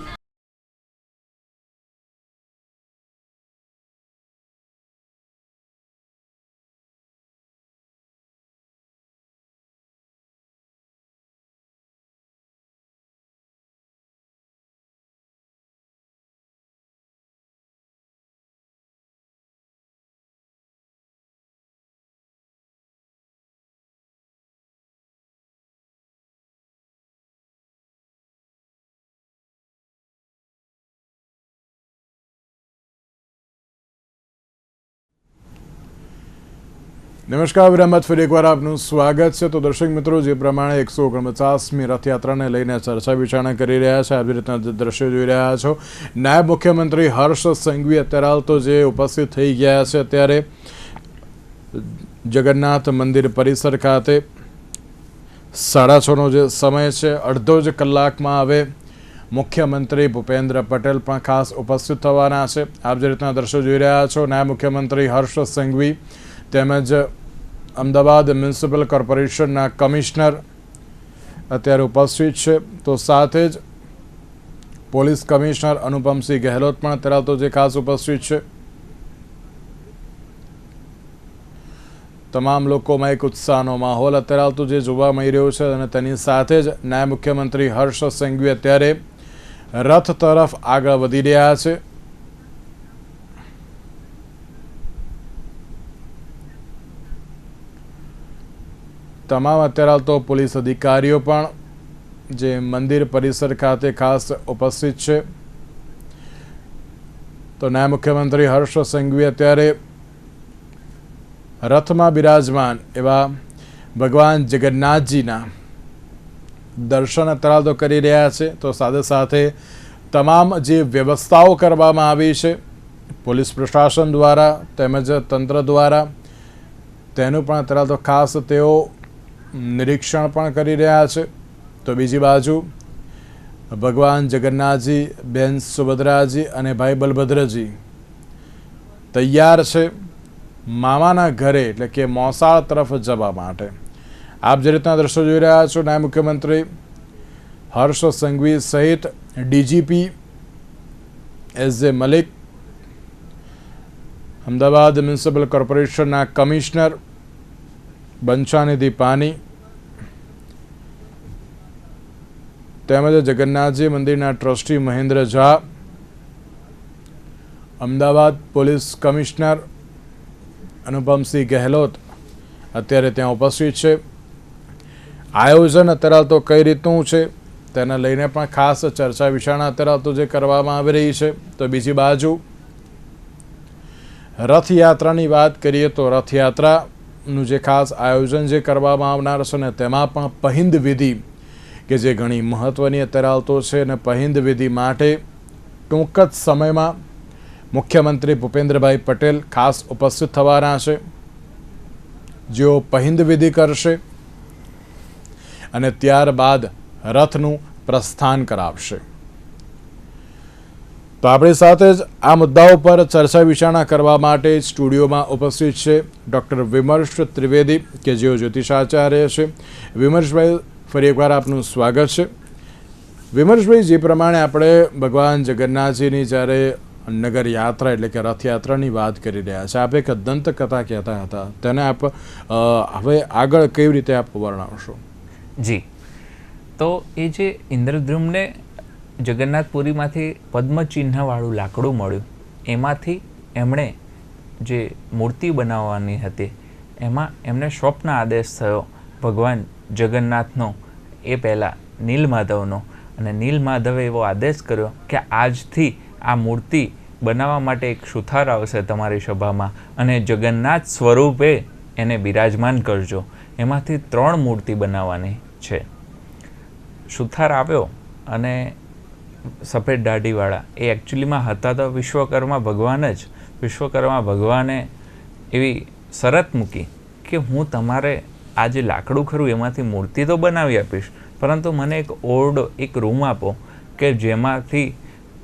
નમસ્કાર, વિરામત ફરી એકવાર આપનું સ્વાગત છે. તો દર્શક મિત્રો, જે પ્રમાણે 149મી રથયાત્રાને લઈને ચર્ચા વિચારણા કરી રહ્યા છે, આવી રીતના દ્રશ્યો જોઈ રહ્યા છો. નાયબ મુખ્યમંત્રી હર્ષ સંઘવી અત્યારે હાલ તો જે ઉપસ્થિત થઈ ગયા છે અત્યારે જગન્નાથ મંદિર પરિસર ખાતે. 6:30નો જે સમય છે, અડધો જ કલાકમાં હવે મુખ્યમંત્રી ભૂપેન્દ્ર પટેલ પણ ખાસ ઉપસ્થિત થવાના છે. આપ જે રીતના દ્રશ્યો જોઈ રહ્યા છો, નાયબ મુખ્યમંત્રી હર્ષ સંઘવી તેમજ અમદાવાદ મ્યુનિસિપલ કોર્પોરેશનના કમિશનર અત્યારે ઉપસ્થિત છે. તો સાથે જ પોલીસ કમિશનર અનુપમસિંહ ગહેલોત પણ અત્યારે તો જે ખાસ ઉપસ્થિત છે. તમામ લોકોમાં એક ઉત્સાહનો માહોલ અત્યારે તો જે જોવા મળી રહ્યો છે, અને તેની સાથે જ નાયબ મુખ્યમંત્રી હર્ષ સંઘવી અત્યારે રથ તરફ આગળ વધી રહ્યા છે. તમામ અત્યારે તો પોલીસ અધિકારીઓ પણ જે મંદિર પરિસર ખાતે ખાસ ઉપસ્થિત છે. તો નાયબ મુખ્યમંત્રી હર્ષ સંઘવી અત્યારે રથમાં બિરાજમાન એવા ભગવાન જગન્નાથજીના દર્શન અત્યારે તો કરી રહ્યા છે. તો સાથે સાથે તમામ જે વ્યવસ્થાઓ કરવામાં આવી છે પોલીસ પ્રશાસન દ્વારા તેમજ તંત્ર દ્વારા, તેનું પણ અત્યારે તો ખાસ તેઓ નિરીક્ષણ પણ કરી રહ્યા છે. તો બીજી બાજુ ભગવાન જગન્નાથજી, બેન સુભદ્રાજી અને ભાઈ બલભદ્રજી તૈયાર છે મામાના ઘરે એટલે કે મોસાળ તરફ જવા માટે. આપ જે રીતના દ્રશ્યો જોઈ રહ્યા છો, નાયબ મુખ્યમંત્રી હર્ષ સંઘવી સહિત ડીજીપી એસ જે મલિક, અમદાવાદ મ્યુનિસિપલ કોર્પોરેશનના કમિશનર બંછાનિધિ પાની તેમજ જગન્નાથજી મંદિરના trustee Mahendra Jha, Ahmedabad police commissioner Anupamsinh Gehlot અત્યારે ત્યાં ઉપસ્થિત છે. આયોજન અત્યારે તો કઈ રીતનું છે તેને લઈને પણ ખાસ ચર્ચા વિચારણા અત્યારે તો જે કરવામાં આવી રહી છે. તો બીજી બાજુ રથયાત્રાની વાત કરીએ તો રથયાત્રાનું જે ખાસ આયોજન જે કરવામાં આવનાર છે ને તેમાં પણ પહિંદ વિધિ કે જે ઘણી મહત્ત્વની અત્યારે હાલતો છે અને પહિંદ વિધિ માટે ટૂંક જ સમયમાં મુખ્યમંત્રી ભૂપેન્દ્રભાઈ પટેલ ખાસ ઉપસ્થિત થવાના છે, જેઓ પહિંદ વિધિ કરશે અને ત્યારબાદ રથનું પ્રસ્થાન કરાવશે. તો આપણી સાથે જ આ મુદ્દાઓ પર ચર્ચા વિચારણા કરવા માટે સ્ટુડિયોમાં ઉપસ્થિત છે ડૉક્ટર વિમર્શ ત્રિવેદી, કે જેઓ જ્યોતિષાચાર્ય છે. વિમર્શભાઈ, ફરી એકવાર આપનું સ્વાગત છે. વિમર્શભાઈ, જે પ્રમાણે આપણે ભગવાન જગન્નાથજીની જ્યારે નગર યાત્રા એટલે કે રથયાત્રાની વાત કરી રહ્યા છે, આપ એક દંતકથા કહેતા હતા, તેને આપ હવે આગળ કેવી રીતે આપ વર્ણવશો? જી, તો એ જે ઇન્દ્રદ્યુમ્નને જગન્નાથપુરીમાંથી પદ્મચિહ્નવાળું લાકડું મળ્યું, એમાંથી એમણે જે મૂર્તિ બનાવવાની હતી એમાં એમને સ્વપ્ન આદેશ થયો ભગવાન જગન્નાથનો, એ પહેલાં નીલમાધવનો. અને નીલમાધવે એવો આદેશ કર્યો કે આજથી આ મૂર્તિ બનાવવા માટે એક સુથાર આવશે તમારી સભામાં અને જગન્નાથ સ્વરૂપે એને બિરાજમાન કરજો. એમાંથી 3 મૂર્તિ બનાવવાની છે. સુથાર આવ્યો અને સફેદ દાઢીવાળા, એ એકચ્યુઅલીમાં હતા તો વિશ્વકર્મા ભગવાન જ. વિશ્વકર્મા ભગવાને એવી શરત મૂકી કે હું તમારે આ જે લાકડું ખરું એમાંથી મૂર્તિ તો બનાવી આપીશ, પરંતુ મને એક ઓરડો, એક રૂમ આપો કે જેમાંથી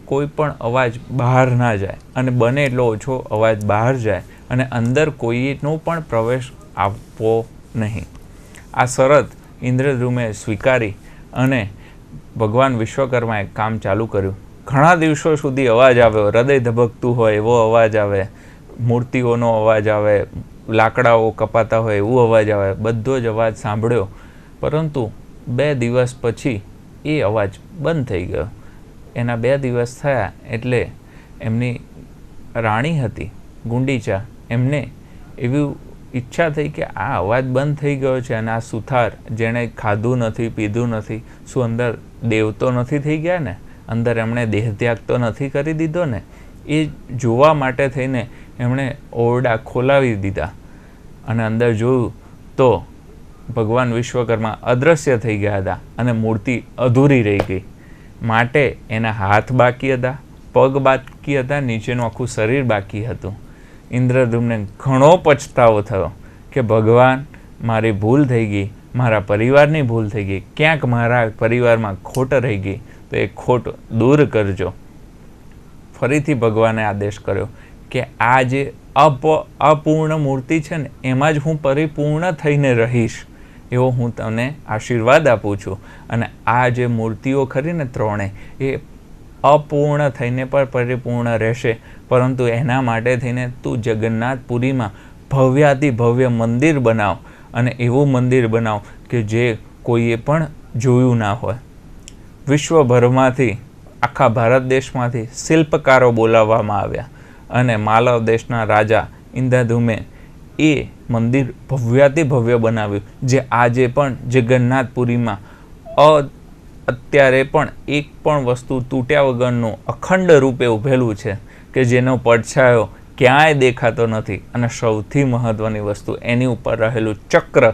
કોઈ પણ અવાજ બહાર ના જાય અને બને એટલો ઓછો અવાજ બહાર જાય અને અંદર કોઈનો પણ પ્રવેશ આપવો નહીં. આ શરત ઇન્દ્રદ્યુમ્ને સ્વીકારી અને ભગવાન વિશ્વકર્માએ કામ ચાલુ કર્યું. ઘણા દિવસો સુધી અવાજ આવ્યો, હૃદય ધબકતું હોય એવો અવાજ આવે, મૂર્તિઓનો અવાજ આવે, લાકડાઓ કપાતા હોય એવો અવાજ આવે, બધો જ અવાજ સાંભળ્યો. પરંતુ 2 દિવસ પછી એ અવાજ બંધ થઈ ગયો. એના 2 દિવસ થયા એટલે એમની રાણી હતી ગુંડીચા, એમને એવી ઈચ્છા થઈ કે આ અવાજ બંધ થઈ ગયો છે અને આ સુથાર જેણે ખાધું નથી, પીધું નથી, શું અંદર દેવ તો નથી થઈ ગયા ને, અંદર એમણે દેહત્યાગ તો નથી કરી દીધો ને? એ જોવા માટે થઈને એમણે ઓરડા ખોલાવી દીધા અને અંદર જોયું તો ભગવાન વિશ્વકર્મા અદૃશ્ય થઈ ગયા હતા અને મૂર્તિ અધૂરી રહી ગઈ. માટે એના હાથ બાકી હતા, પગ બાકી હતા, નીચેનું આખું શરીર બાકી હતું. ઇન્દ્રદ્યુમ્નને ઘણો પછતાવો થયો કે ભગવાન, મારી ભૂલ થઈ ગઈ, મારા પરિવારની ભૂલ થઈ ગઈ, ક્યાંક મારા પરિવારમાં ખોટ રહી ગઈ, તો એ ખોટ દૂર કરજો. ફરીથી ભગવાને આદેશ કર્યો કે આ જે અપૂર્ણ મૂર્તિ છે ને એમાં જ હું પરિપૂર્ણ થઈને રહીશ, એવો હું તમને આશીર્વાદ આપું છું. અને આ જે મૂર્તિઓ ખરી ને 3 એ અપૂર્ણ થઈને પણ પરિપૂર્ણ રહેશે, પરંતુ એના માટે થઈને તું જગન્નાથપુરીમાં ભવ્યાતિ ભવ્ય મંદિર બનાવ અને એવું મંદિર બનાવ કે જે કોઈએ પણ જોયું ના હોય. વિશ્વભરમાંથી, આખા ભારત દેશમાંથી શિલ્પકારો બોલાવવામાં આવ્યા અને માલવ દેશના રાજા ઇન્દ્રદ્યુમ્ને એ મંદિર ભવ્યાતિ ભવ્ય બનાવ્યું, જે આજે પણ જગન્નાથપુરીમાં અત્યારે પણ એક પણ વસ્તુ તૂટ્યા વગરનું અખંડ રૂપે ઊભેલું છે કે જેનો પડછાયો ક્યાંય દેખાતો નથી. અને સૌથી મહત્ત્વની વસ્તુ એની ઉપર રહેલું ચક્ર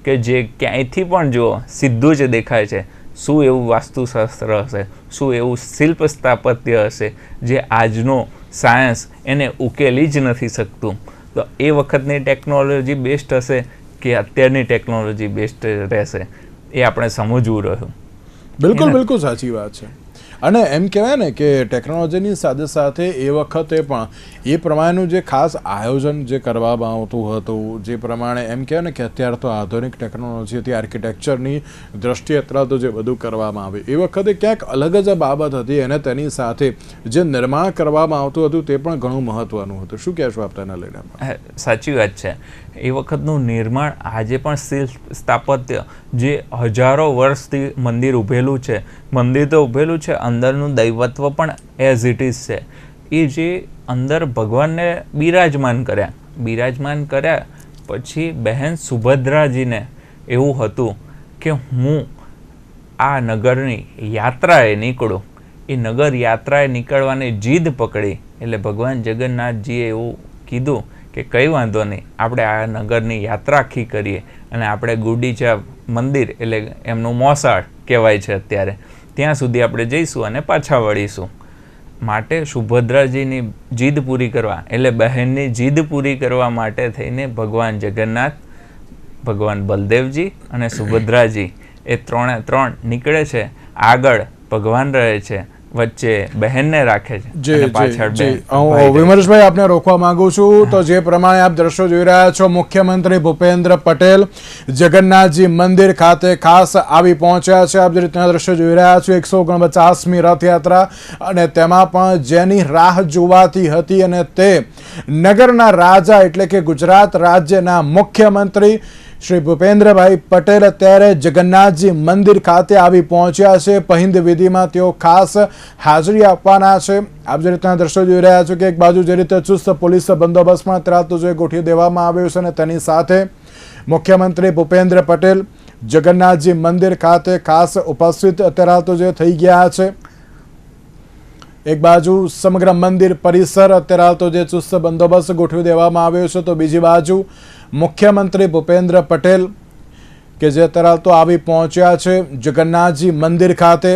કે જે ક્યાંયથી પણ જુઓ સીધું જ દેખાય છે. શું એવું વાસ્તુશાસ્ત્ર હશે, શું એવું શિલ્પ સ્થાપત્ય હશે જે આજનો સાયન્સ એને ઉકેલી જ નથી શકતું? તો એ વખતની ટેકનોલોજી બેસ્ટ હશે કે અત્યારની ટેકનોલોજી બેસ્ટ રહેશે, એ આપણે સમજવું રહ્યું. બિલકુલ બિલકુલ સાચી વાત છે. અને એમ કહેવાય ને કે ટેકનોલોજીની સાથે સાથે એ વખતે પણ એ પ્રમાણેનું જે ખાસ આયોજન જે કરવામાં આવતું હતું, જે પ્રમાણે એમ કહેવાય ને કે અત્યારે તો આધુનિક ટેકનોલોજીથી આર્કિટેક્ચરની દ્રષ્ટિએ તરત જે બધું કરવામાં આવે, એ વખતે ક્યાંક અલગ જ બાબત હતી અને તેની સાથે જે નિર્માણ કરવામાં આવતું હતું તે પણ ઘણું મહત્ત્વનું હતું. શું કહેશો આપ તેના લઈને? સાચી વાત છે. એ વખતનું નિર્માણ આજે પણ શિલ્પ સ્થાપત્ય જે હજારો વર્ષથી મંદિર ઊભેલું છે, મંદિર તો ઊભેલું છે, અંદરનું દૈવત્વ પણ એઝ ઇટ ઇઝ છે. એ જે અંદર ભગવાનને બિરાજમાન કર્યા પછી બહેન સુભદ્રાજીને એવું હતું કે હું આ નગરની યાત્રાએ નીકળું. એ નગર યાત્રાએ નીકળવાની જીદ પકડી એટલે ભગવાન જગન્નાથજીએ એવું કીધું કે કંઈ વાંધો નહીં, આપણે આ નગરની યાત્રા આખી કરીએ અને આપણે ગુંડીચા મંદિર એટલે એમનું મોસાળ કહેવાય છે અત્યારે. ત્યાં સુધી આપણે જઈશું અને પાછા વળીશું. માટે સુભદ્રાજીની જીદ પૂરી કરવા એટલે બહેનની જીદ પૂરી કરવા માટે થઈને ભગવાન જગન્નાથ, ભગવાન બલદેવજી અને સુભદ્રાજી એ ત્રણે ત્રણ નીકળે છે. આગળ ભગવાન રહે છે, વચ્ચે બહેનને રાખે છે અને પાછળ હું વિમર્શભાઈ આપને રોકવા માંગુ છું. તો જે પ્રમાણે આપ દ્રશ્યો જોઈ રહ્યા છો, મુખ્યમંત્રી ભૂપેન્દ્ર પટેલ જગન્નાથજી મંદિર ખાતે ખાસ આવી પહોંચ્યા છે. આપ જે રીતના દ્રશ્યો જોઈ રહ્યા છો, 149મી રથયાત્રા અને તેમાં પણ જેની રાહ જોવાતી હતી અને તે નગરના રાજા એટલે કે ગુજરાત રાજ્યના મુખ્યમંત્રી શ્રી ભૂપેન્દ્રભાઈ પટેલ અત્યારે જગન્નાથજી મંદિર ખાતે આવી પહોંચ્યા છે. પહિંદ વિધિમાં તેઓ ખાસ હાજરી આપવાના છે. આપ જે રીતના દ્રશ્યો જોઈ રહ્યા છો કે એક બાજુ જે રીતે ચુસ્ત પોલીસ બંદોબસ્ત પણ અત્યારે તો ગોઠવી દેવામાં આવ્યો છે અને તેની સાથે મુખ્યમંત્રી ભૂપેન્દ્ર પટેલ જગન્નાથજી મંદિર ખાતે ખાસ ઉપસ્થિત અત્યારે તો જે થઈ ગયા છે. એક બાજુ સમગ્ર મંદિર પરિસર અત્યારે તો જે ચુસ્ત બંદોબસ્ત ગોઠવી દેવામાં આવ્યો છે, તો બીજી બાજુ મુખ્યમંત્રી ભૂપેન્દ્ર પટેલ કે જે અત્યારે તો આવી પહોંચ્યા છે જગન્નાથજી મંદિર ખાતે,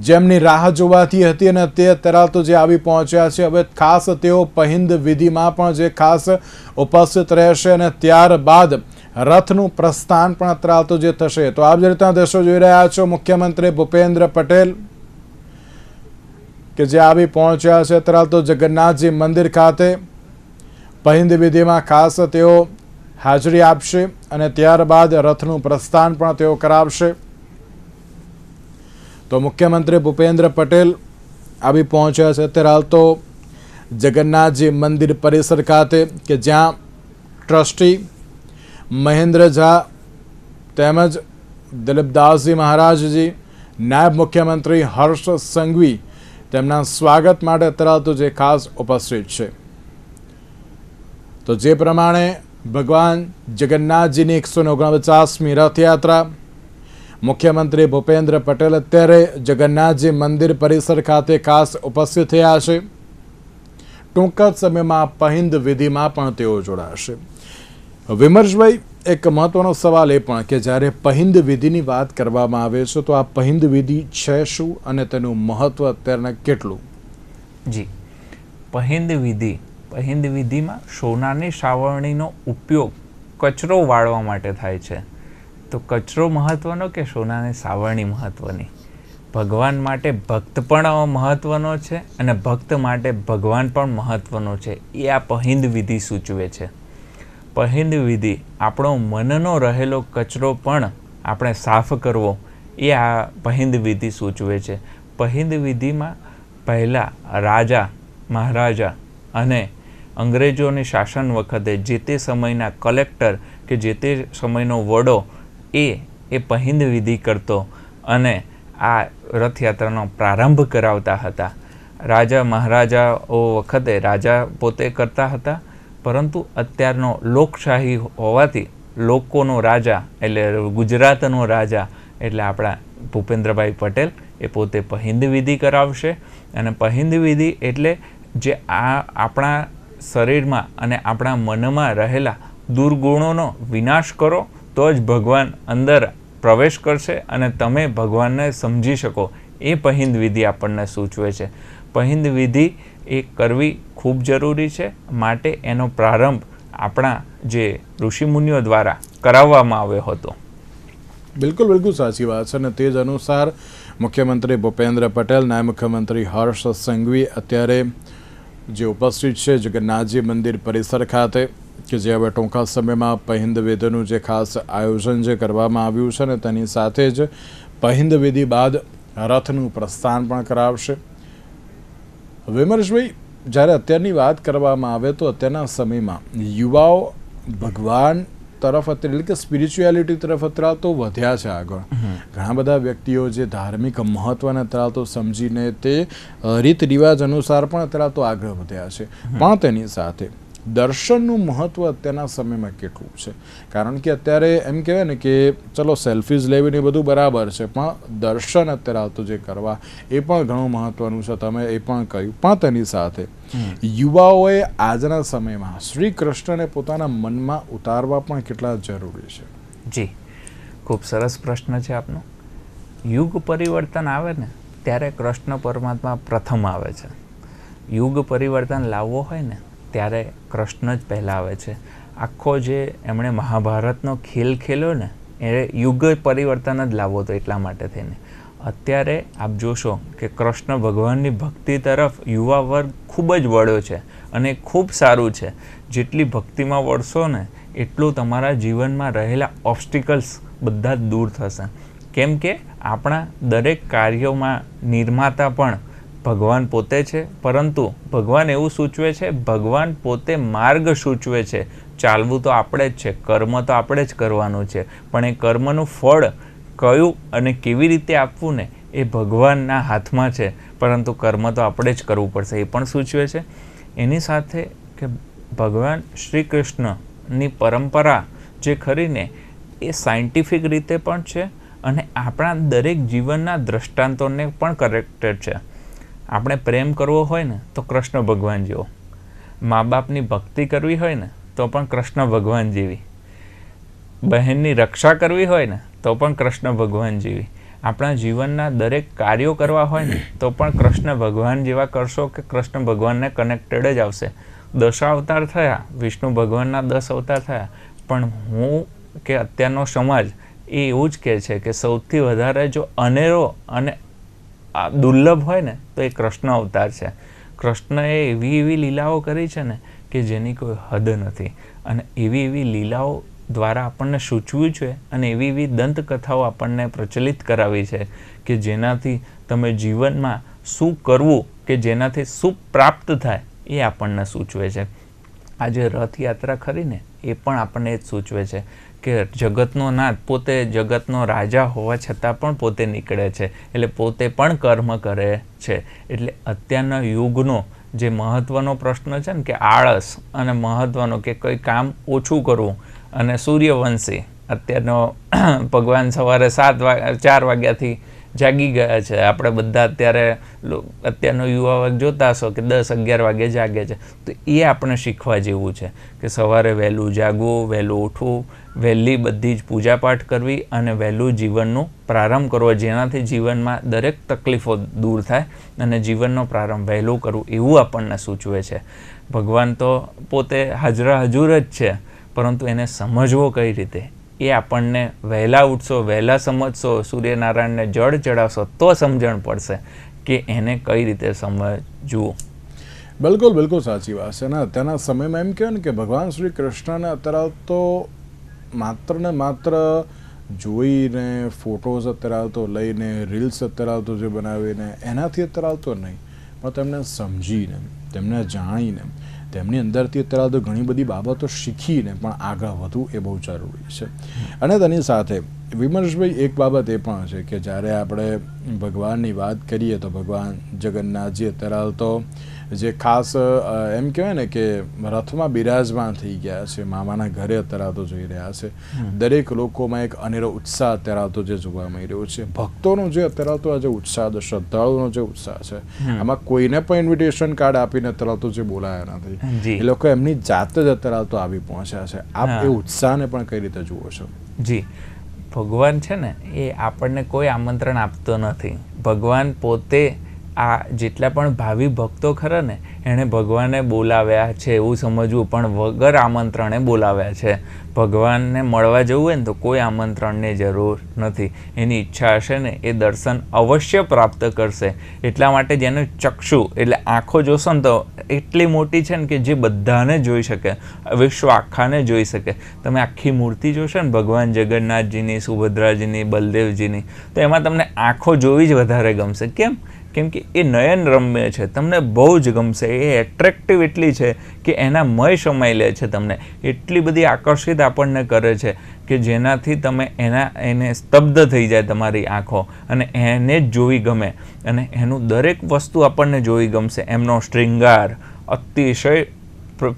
જેમની રાહ જોવાતી હતી અને તે અત્યારે તો જે આવી પહોંચ્યા છે. હવે ખાસ તેઓ પહિંદ વિધિમાં પણ જે ખાસ ઉપસ્થિત રહેશે અને ત્યારબાદ રથનું પ્રસ્થાન પણ અત્યારે તો જે થશે. તો આપ જે રીતના દ્રશ્યો જોઈ રહ્યા છો, મુખ્યમંત્રી ભૂપેન્દ્ર પટેલ કે જે આવી પહોંચ્યા છે અત્યારે તો જગન્નાથજી મંદિર ખાતે. પહિંદ વિધિમાં ખાસ તેઓ હાજરી આપશે અને ત્યારબાદ રથનું પ્રસ્થાન પણ તેઓ કરાવશે. તો મુખ્યમંત્રી ભૂપેન્દ્ર પટેલ આવી પહોંચ્યા છે અત્યારે હાલ તો જગન્નાથજી મંદિર પરિસર ખાતે કે જ્યાં ટ્રસ્ટી મહેન્દ્ર ઝા તેમજ દિલીપદાસજી મહારાજજી, નાયબ મુખ્યમંત્રી હર્ષ સંઘવી તેમના સ્વાગત માટે અત્યારે તો જે ખાસ ઉપસ્થિત છે. તો જે પ્રમાણે ભગવાન જગન્નાથજીની 149મી રથયાત્રા મુખ્યમંત્રી ભૂપેન્દ્ર પટેલ અત્યારે જગન્નાથજી મંદિર પરિસર ખાતે ખાસ ઉપસ્થિત થયા છે. ટૂંક જ સમયમાં પહિંદ વિધિમાં પણ તેઓ જોડાશે. વિમર્શભાઈ, એક મહત્વનો સવાલ એ પણ કે જ્યારે પહિંદ વિધિની વાત કરવામાં આવે છે તો આ પહિંદ વિધિ છે શું અને તેનું મહત્વ અત્યારના કેટલું? જી, પહિંદ વિધિમાં સોનાની સાવરણીનો ઉપયોગ કચરો વાળવા માટે થાય છે. તો કચરો મહત્વનો કે સોનાની સાવરણી મહત્વની? ભગવાન માટે ભક્ત પણ મહત્વનો છે અને ભક્ત માટે ભગવાન પણ મહત્વનો છે. એ આ પહિંદ વિધિ સૂચવે છે. પહિંદ વિધિ આપણો મનનો રહેલો કચરો પણ આપણે સાફ કરવો એ આ પહિંદ વિધિ સૂચવે છે. પહિંદ વિધિમાં પહેલાં રાજા, મહારાજા અને અંગ્રેજોની શાસન વખતે જે તે સમયના કલેક્ટર કે જે તે સમયનો વડો એ પહિંદ વિધિ કરતો અને આ રથયાત્રાનો પ્રારંભ કરાવતા હતા. રાજા મહારાજાઓ વખતે રાજા પોતે કરતા હતા, પરંતુ અત્યારનો લોકશાહી હોવાથી લોકોનો રાજા એટલે ગુજરાતનો રાજા એટલે આપણા ભૂપેન્દ્રભાઈ પટેલ એ પોતે પહિંદ વિધિ કરાવશે. અને પહિંદ વિધિ એટલે જે આપણા શરીરમાં અને આપણા મનમાં રહેલા દુર્ગુણોનો વિનાશ કરો તો જ ભગવાન અંદર પ્રવેશ કરશે અને તમે ભગવાનને સમજી શકો. એ પહિંદ વિધિ આપણને સૂચવે છે. પહિંદ વિધિ એ કરવી ખૂબ જરૂરી છે. માટે એનો પ્રારંભ આપણા જે ઋષિમુનિઓ દ્વારા કરાવવામાં આવ્યો હતો. બિલકુલ સાચી વાત છે. અને તે જ અનુસાર મુખ્યમંત્રી ભૂપેન્દ્ર પટેલ, નાયબ મુખ્યમંત્રી હર્ષ સંઘવી અત્યારે જે ઉપસ્થિત છે જગન્નાથજી મંદિર પરિસર ખાતે કે જે હવે ટૂંકા સમયમાં પહિંદ વિધિનું જે ખાસ આયોજન જે કરવામાં આવ્યું છે ને તેની સાથે જ પહિંદ વિધિ બાદ રથનું પ્રસ્થાન પણ કરાવશે. વિમર્શભાઈ, જ્યારે અત્યારની વાત કરવામાં આવે તો અત્યારના સમયમાં યુવાઓ ભગવાન તરફ એટલે કે સ્પિરિચ્યુઆલિટી તરફ અત્યારે તો વધ્યા છે આગળ. ઘણા બધા વ્યક્તિઓ જે ધાર્મિક મહત્વને અત્યારે તો સમજીને તે રીત રિવાજ અનુસાર પણ અત્યારે તો આગળ વધ્યા છે. પણ તેની સાથે દર્શનનું મહત્વ અત્યારના સમયમાં કેટલું છે? કારણ કે અત્યારે એમ કહેવાય ને કે ચલો સેલ્ફીઝ લેવી ને બધું બરાબર છે, પણ દર્શન અત્યારે તો જે કરવા એ પણ ઘણું મહત્વનું છે. તમે એ પણ કહ્યું. પણ તેની સાથે યુવાઓએ આજના સમયમાં શ્રી કૃષ્ણને પોતાના મનમાં ઉતારવા પણ કેટલા જરૂરી છે? જી, ખૂબ સરસ પ્રશ્ન છે આપનો. યુગ પરિવર્તન આવે ને ત્યારે કૃષ્ણ પરમાત્મા પ્રથમ આવે છે. યુગ પરિવર્તન લાવવો હોય ને ત્યારે કૃષ્ણ જ પહેલાં આવે છે. આખો જે એમણે મહાભારતનો ખેલ ખેલ્યો ને એ યુગ પરિવર્તન જ લાવવો હતો. એટલા માટે થઈને અત્યારે આપ જોશો કે કૃષ્ણ ભગવાનની ભક્તિ તરફ યુવા વર્ગ ખૂબ જ વળ્યો છે અને ખૂબ સારું છે. જેટલી ભક્તિમાં વળશો ને એટલું તમારા જીવનમાં રહેલા ઓબ્સ્ટિકલ્સ બધા જ દૂર થશે. કેમ કે આપણા દરેક કાર્યોમાં નિર્માતા પણ ભગવાન પોતે છે, પરંતુ ભગવાન એવું સૂચવે છે, ભગવાન પોતે માર્ગ સૂચવે છે. ચાલવું તો આપણે જ છે, કર્મ તો આપણે જ કરવાનું છે, પણ એ કર્મનું ફળ કયું અને કેવી રીતે આપવું ને એ ભગવાનના હાથમાં છે, પરંતુ કર્મ તો આપણે જ કરવું પડશે એ પણ સૂચવે છે. એની સાથે કે ભગવાન શ્રી કૃષ્ણની પરંપરા જે ખરીને એ સાયન્ટિફિક રીતે પણ છે અને આપણા દરેક જીવનના દ્રષ્ટાંતોને પણ કરેક્ટેડ છે. આપણે પ્રેમ કરવો હોય ને તો કૃષ્ણ ભગવાન જેવો, મા બાપની ભક્તિ કરવી હોય ને તો પણ કૃષ્ણ ભગવાન જેવી, બહેનની રક્ષા કરવી હોય ને તો પણ કૃષ્ણ ભગવાન જેવી, આપણા જીવનના દરેક કાર્યો કરવા હોય ને તો પણ કૃષ્ણ ભગવાન જેવા કરશો કે કૃષ્ણ ભગવાનને કનેક્ટેડ જ આવશે. 10 અવતાર થયા, વિષ્ણુ ભગવાનના 10 અવતાર થયા, પણ હું કે અત્યારનો સમાજ એ એવું જ કહે છે કે સૌથી વધારે જો અનેરો અને દુર્લભ હોય ને તો એ કૃષ્ણ અવતાર છે. કૃષ્ણએ એવી લીલાઓ કરી છે ને કે જેની કોઈ હદ નથી, અને એવી લીલાઓ દ્વારા આપણને સૂચવ્યું છે અને એવી દંતકથાઓ આપણને પ્રચલિત કરાવી છે કે જેનાથી તમે જીવનમાં શું કરવું કે જેનાથી શું પ્રાપ્ત થાય એ આપણને સૂચવે છે. આજે રથયાત્રા ખરીને એ પણ આપણને એ જ સૂચવે છે કે જગતનો નાથ પોતે જગતનો રાજા હોવા છતાં પણ પોતે નીકળે છે, એટલે પોતે પણ કર્મ કરે છે. એટલે અત્યારના યુગનો જે મહત્ત્વનો પ્રશ્ન છે ને કે આળસ અને મહત્ત્વનો કે કંઈ કામ ઓછું કરવું અને સૂર્યવંશી અત્યારનો ભગવાન સવારે 4 વાગ્યાથી જાગી ગયા છે. આપણે બધા અત્યારનો યુવા વર્ગ જોતા હશો કે 10-11 વાગે જાગે છે. તો એ આપણે શીખવા જેવું છે કે સવારે વહેલું જાગવું, વહેલું ઉઠવું, વહેલી બધી જ પૂજાપાઠ કરવી અને વહેલું જીવનનો પ્રારંભ કરવો, જેનાથી જીવનમાં દરેક તકલીફો દૂર થાય અને જીવનનો પ્રારંભ વહેલું કરવું એવું આપણને સૂચવે છે. ભગવાન તો પોતે હાજરા હજુર જ છે, પરંતુ એને સમજવો કઈ રીતે એ આપણને વહેલા ઉઠશો, વહેલા સમજશો, સૂર્યનારાયણને જળ ચડાવશો તો સમજણ પડશે કે એને કઈ રીતે સમજવું. બિલકુલ સાચી વાત છે. અને અત્યારના સમયમાં એમ કહેવાય ને કે ભગવાન શ્રી કૃષ્ણને અત્યારે તો માત્ર ને માત્ર જોઈને ફોટોઝ અત્યારે તો લઈને રીલ્સ અત્યારે તો જે બનાવીને એનાથી અત્યારે તો નહીં, પણ તેમને સમજીને, તેમને જાણીને, તેમની અંદરથી અત્યારે તો ઘણી બધી બાબતો શીખીને પણ આગળ વધવું એ બહુ જરૂરી છે. અને તેની સાથે વિમર્શભાઈ એક બાબત એ પણ છે કે જ્યારે આપણે ભગવાનની વાત કરીએ તો ભગવાન જગન્નાથજી અત્યારે તો જે ખાસ એમ કહેવાય ને કે રથમાં બિરાજમાન થઈ ગયા છે, મામાના ઘરે અત્યારે તો જઈ રહ્યા છે. દરેક લોકોમાં એક અનેરો ઉત્સાહ અત્યારે તો જે જોવા મળી રહ્યો છે. ભક્તોનો જે અત્યારે તો આજે ઉત્સાહ છે, શ્રદ્ધાળુઓનો જે ઉત્સાહ છે, આમાં કોઈને પણ ઇન્વિટેશન કાર્ડ આપીને અત્યારે તો જે બોલાયા નથી, એ લોકો એમની જાતે જ અત્યારે તો આવી પહોંચ્યા છે. આપ એ ઉત્સાહને પણ કઈ રીતે જુઓ છો? જી, ભગવાન છે ને એ આપણને કોઈ આમંત્રણ આપતો નથી. ભગવાન પોતે આ જેટલા પણ ભાવિ ભક્તો ખરા ને એણે ભગવાનને બોલાવ્યા છે એવું સમજવું, પણ વગર આમંત્રણે બોલાવ્યા છે. ભગવાનને મળવા જવું હોય ને તો કોઈ આમંત્રણની જરૂર નથી. એની ઈચ્છા હશે ને એ દર્શન અવશ્ય પ્રાપ્ત કરશે. એટલા માટે જેનું ચક્ષુ એટલે આંખો જોશો ને તો એટલી મોટી છે ને કે જે બધાને જોઈ શકે, વિશ્વ આખાને જોઈ શકે. તમે આખી મૂર્તિ જોશો ને ભગવાન જગન્નાથજીની, સુભદ્રાજીની, બલદેવજીની, તો એમાં તમને આંખો જોવી જ વધારે ગમશે. કેમ કે એ નયન રમ્ય છે, તમને બહુ જ ગમશે. એ એટ્રેક્ટિવ એટલી છે કે એના મય સમાઈ લે છે, તમને એટલી બધી આકર્ષિત આપણને કરે છે કે જેનાથી તમે એને સ્તબ્ધ થઈ જાય તમારી આંખો અને એને જ જોવી ગમે અને એનું દરેક વસ્તુ આપણને જોવી ગમશે. એમનો શ્રૃંગાર અતિશય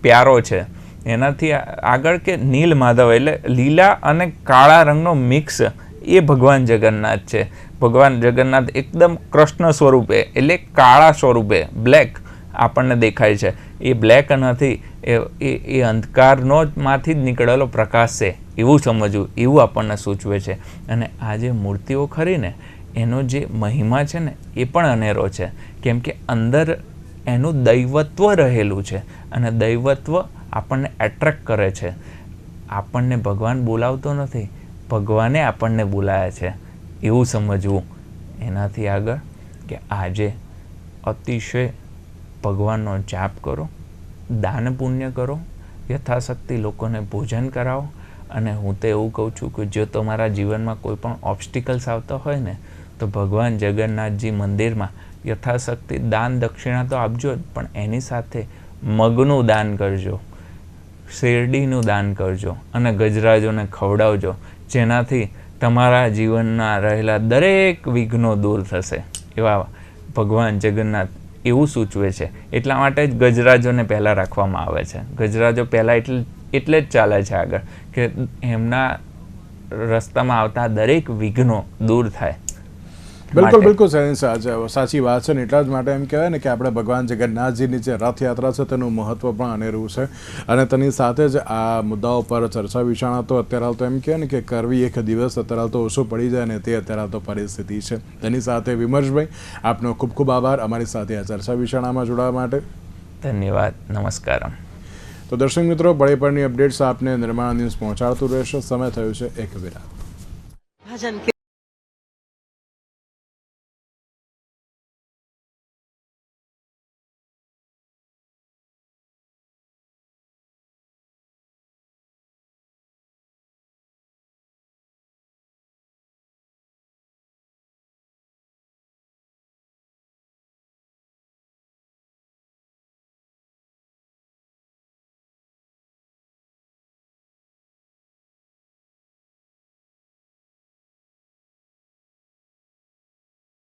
પ્યારો છે. એનાથી આગળ કે નીલ માધવ એટલે લીલા અને કાળા રંગનો મિક્સ એ ભગવાન જગન્નાથ છે. ભગવાન જગન્નાથ એકદમ કૃષ્ણ સ્વરૂપે એટલે કાળા સ્વરૂપે બ્લેક આપણને દેખાય છે. એ બ્લેક નથી, એ અંધકારનો માંથી જ નીકળેલો પ્રકાશ છે એવું સમજવું, એવું આપણને સૂચવે છે. અને આ જે મૂર્તિઓ ખરી ને એનો જે મહિમા છે ને એ પણ અનેરો છે, કેમ કે અંદર એનું દૈવત્વ રહેલું છે અને દૈવત્વ આપણને એટ્રેક્ટ કરે છે. આપણને ભગવાન બોલાવતો નથી, ભગવાને આપણને બોલાયા છે એવું સમજવું. એનાથી આગળ કે આજે અતિશય ભગવાનનો જાપ કરો, દાન પુણ્ય કરો, યથાશક્તિ લોકોને ભોજન કરાવો. અને હું તો એવું કહું છું કે જો તમારા જીવનમાં કોઈ પણ ઓબ્સ્ટિકલ્સ આવતા હોય ને તો ભગવાન જગન્નાથજી મંદિરમાં યથાશક્તિ દાન દક્ષિણા તો આપજો જ, પણ એની સાથે મગનું દાન કરજો, શેરડીનું દાન કરજો અને ગજરાજોને ખવડાવજો, જેનાથી તમારા જીવનના રહેલા દરેક વિઘ્નો દૂર થશે. એવા ભગવાન જગન્નાથ એવું સૂચવે છે. એટલા માટે જ ગજરાજોને પહેલાં રાખવામાં આવે છે. ગજરાજો પહેલાં એટલે જ ચાલે છે આગળ કે એમના રસ્તામાં આવતા દરેક વિઘ્નો દૂર થાય. બિલકુલ સાચી વાત છે ને એટલા જ માટે એમ કહેવાય ને કે આપણે ભગવાન જગન્નાથજીની જે રથયાત્રા છે તેનું મહત્વ પણ અનેરું છે. અને તેની સાથે જ આ મુદ્દાઓ પર ચર્ચા વિચારણા તો અત્યારે તો એમ કહેવાય ને કે કરવી એક દિવસ અત્યારે તો ઓછો પડી જાય ને તે અત્યારે તો પરિસ્થિતિ છે. તેની સાથે વિમર્શભાઈ આપનો ખૂબ ખૂબ આભાર અમારી સાથે આ ચર્ચા વિચારણામાં જોડાવા માટે. ધન્યવાદ. નમસ્કારમ. તો દર્શક મિત્રો, બળેપણની અપડેટ્સ આપને નિર્માણ ન્યૂઝ પહોંચાડતું રહેશે. સમય થયો છે એક વિરામ.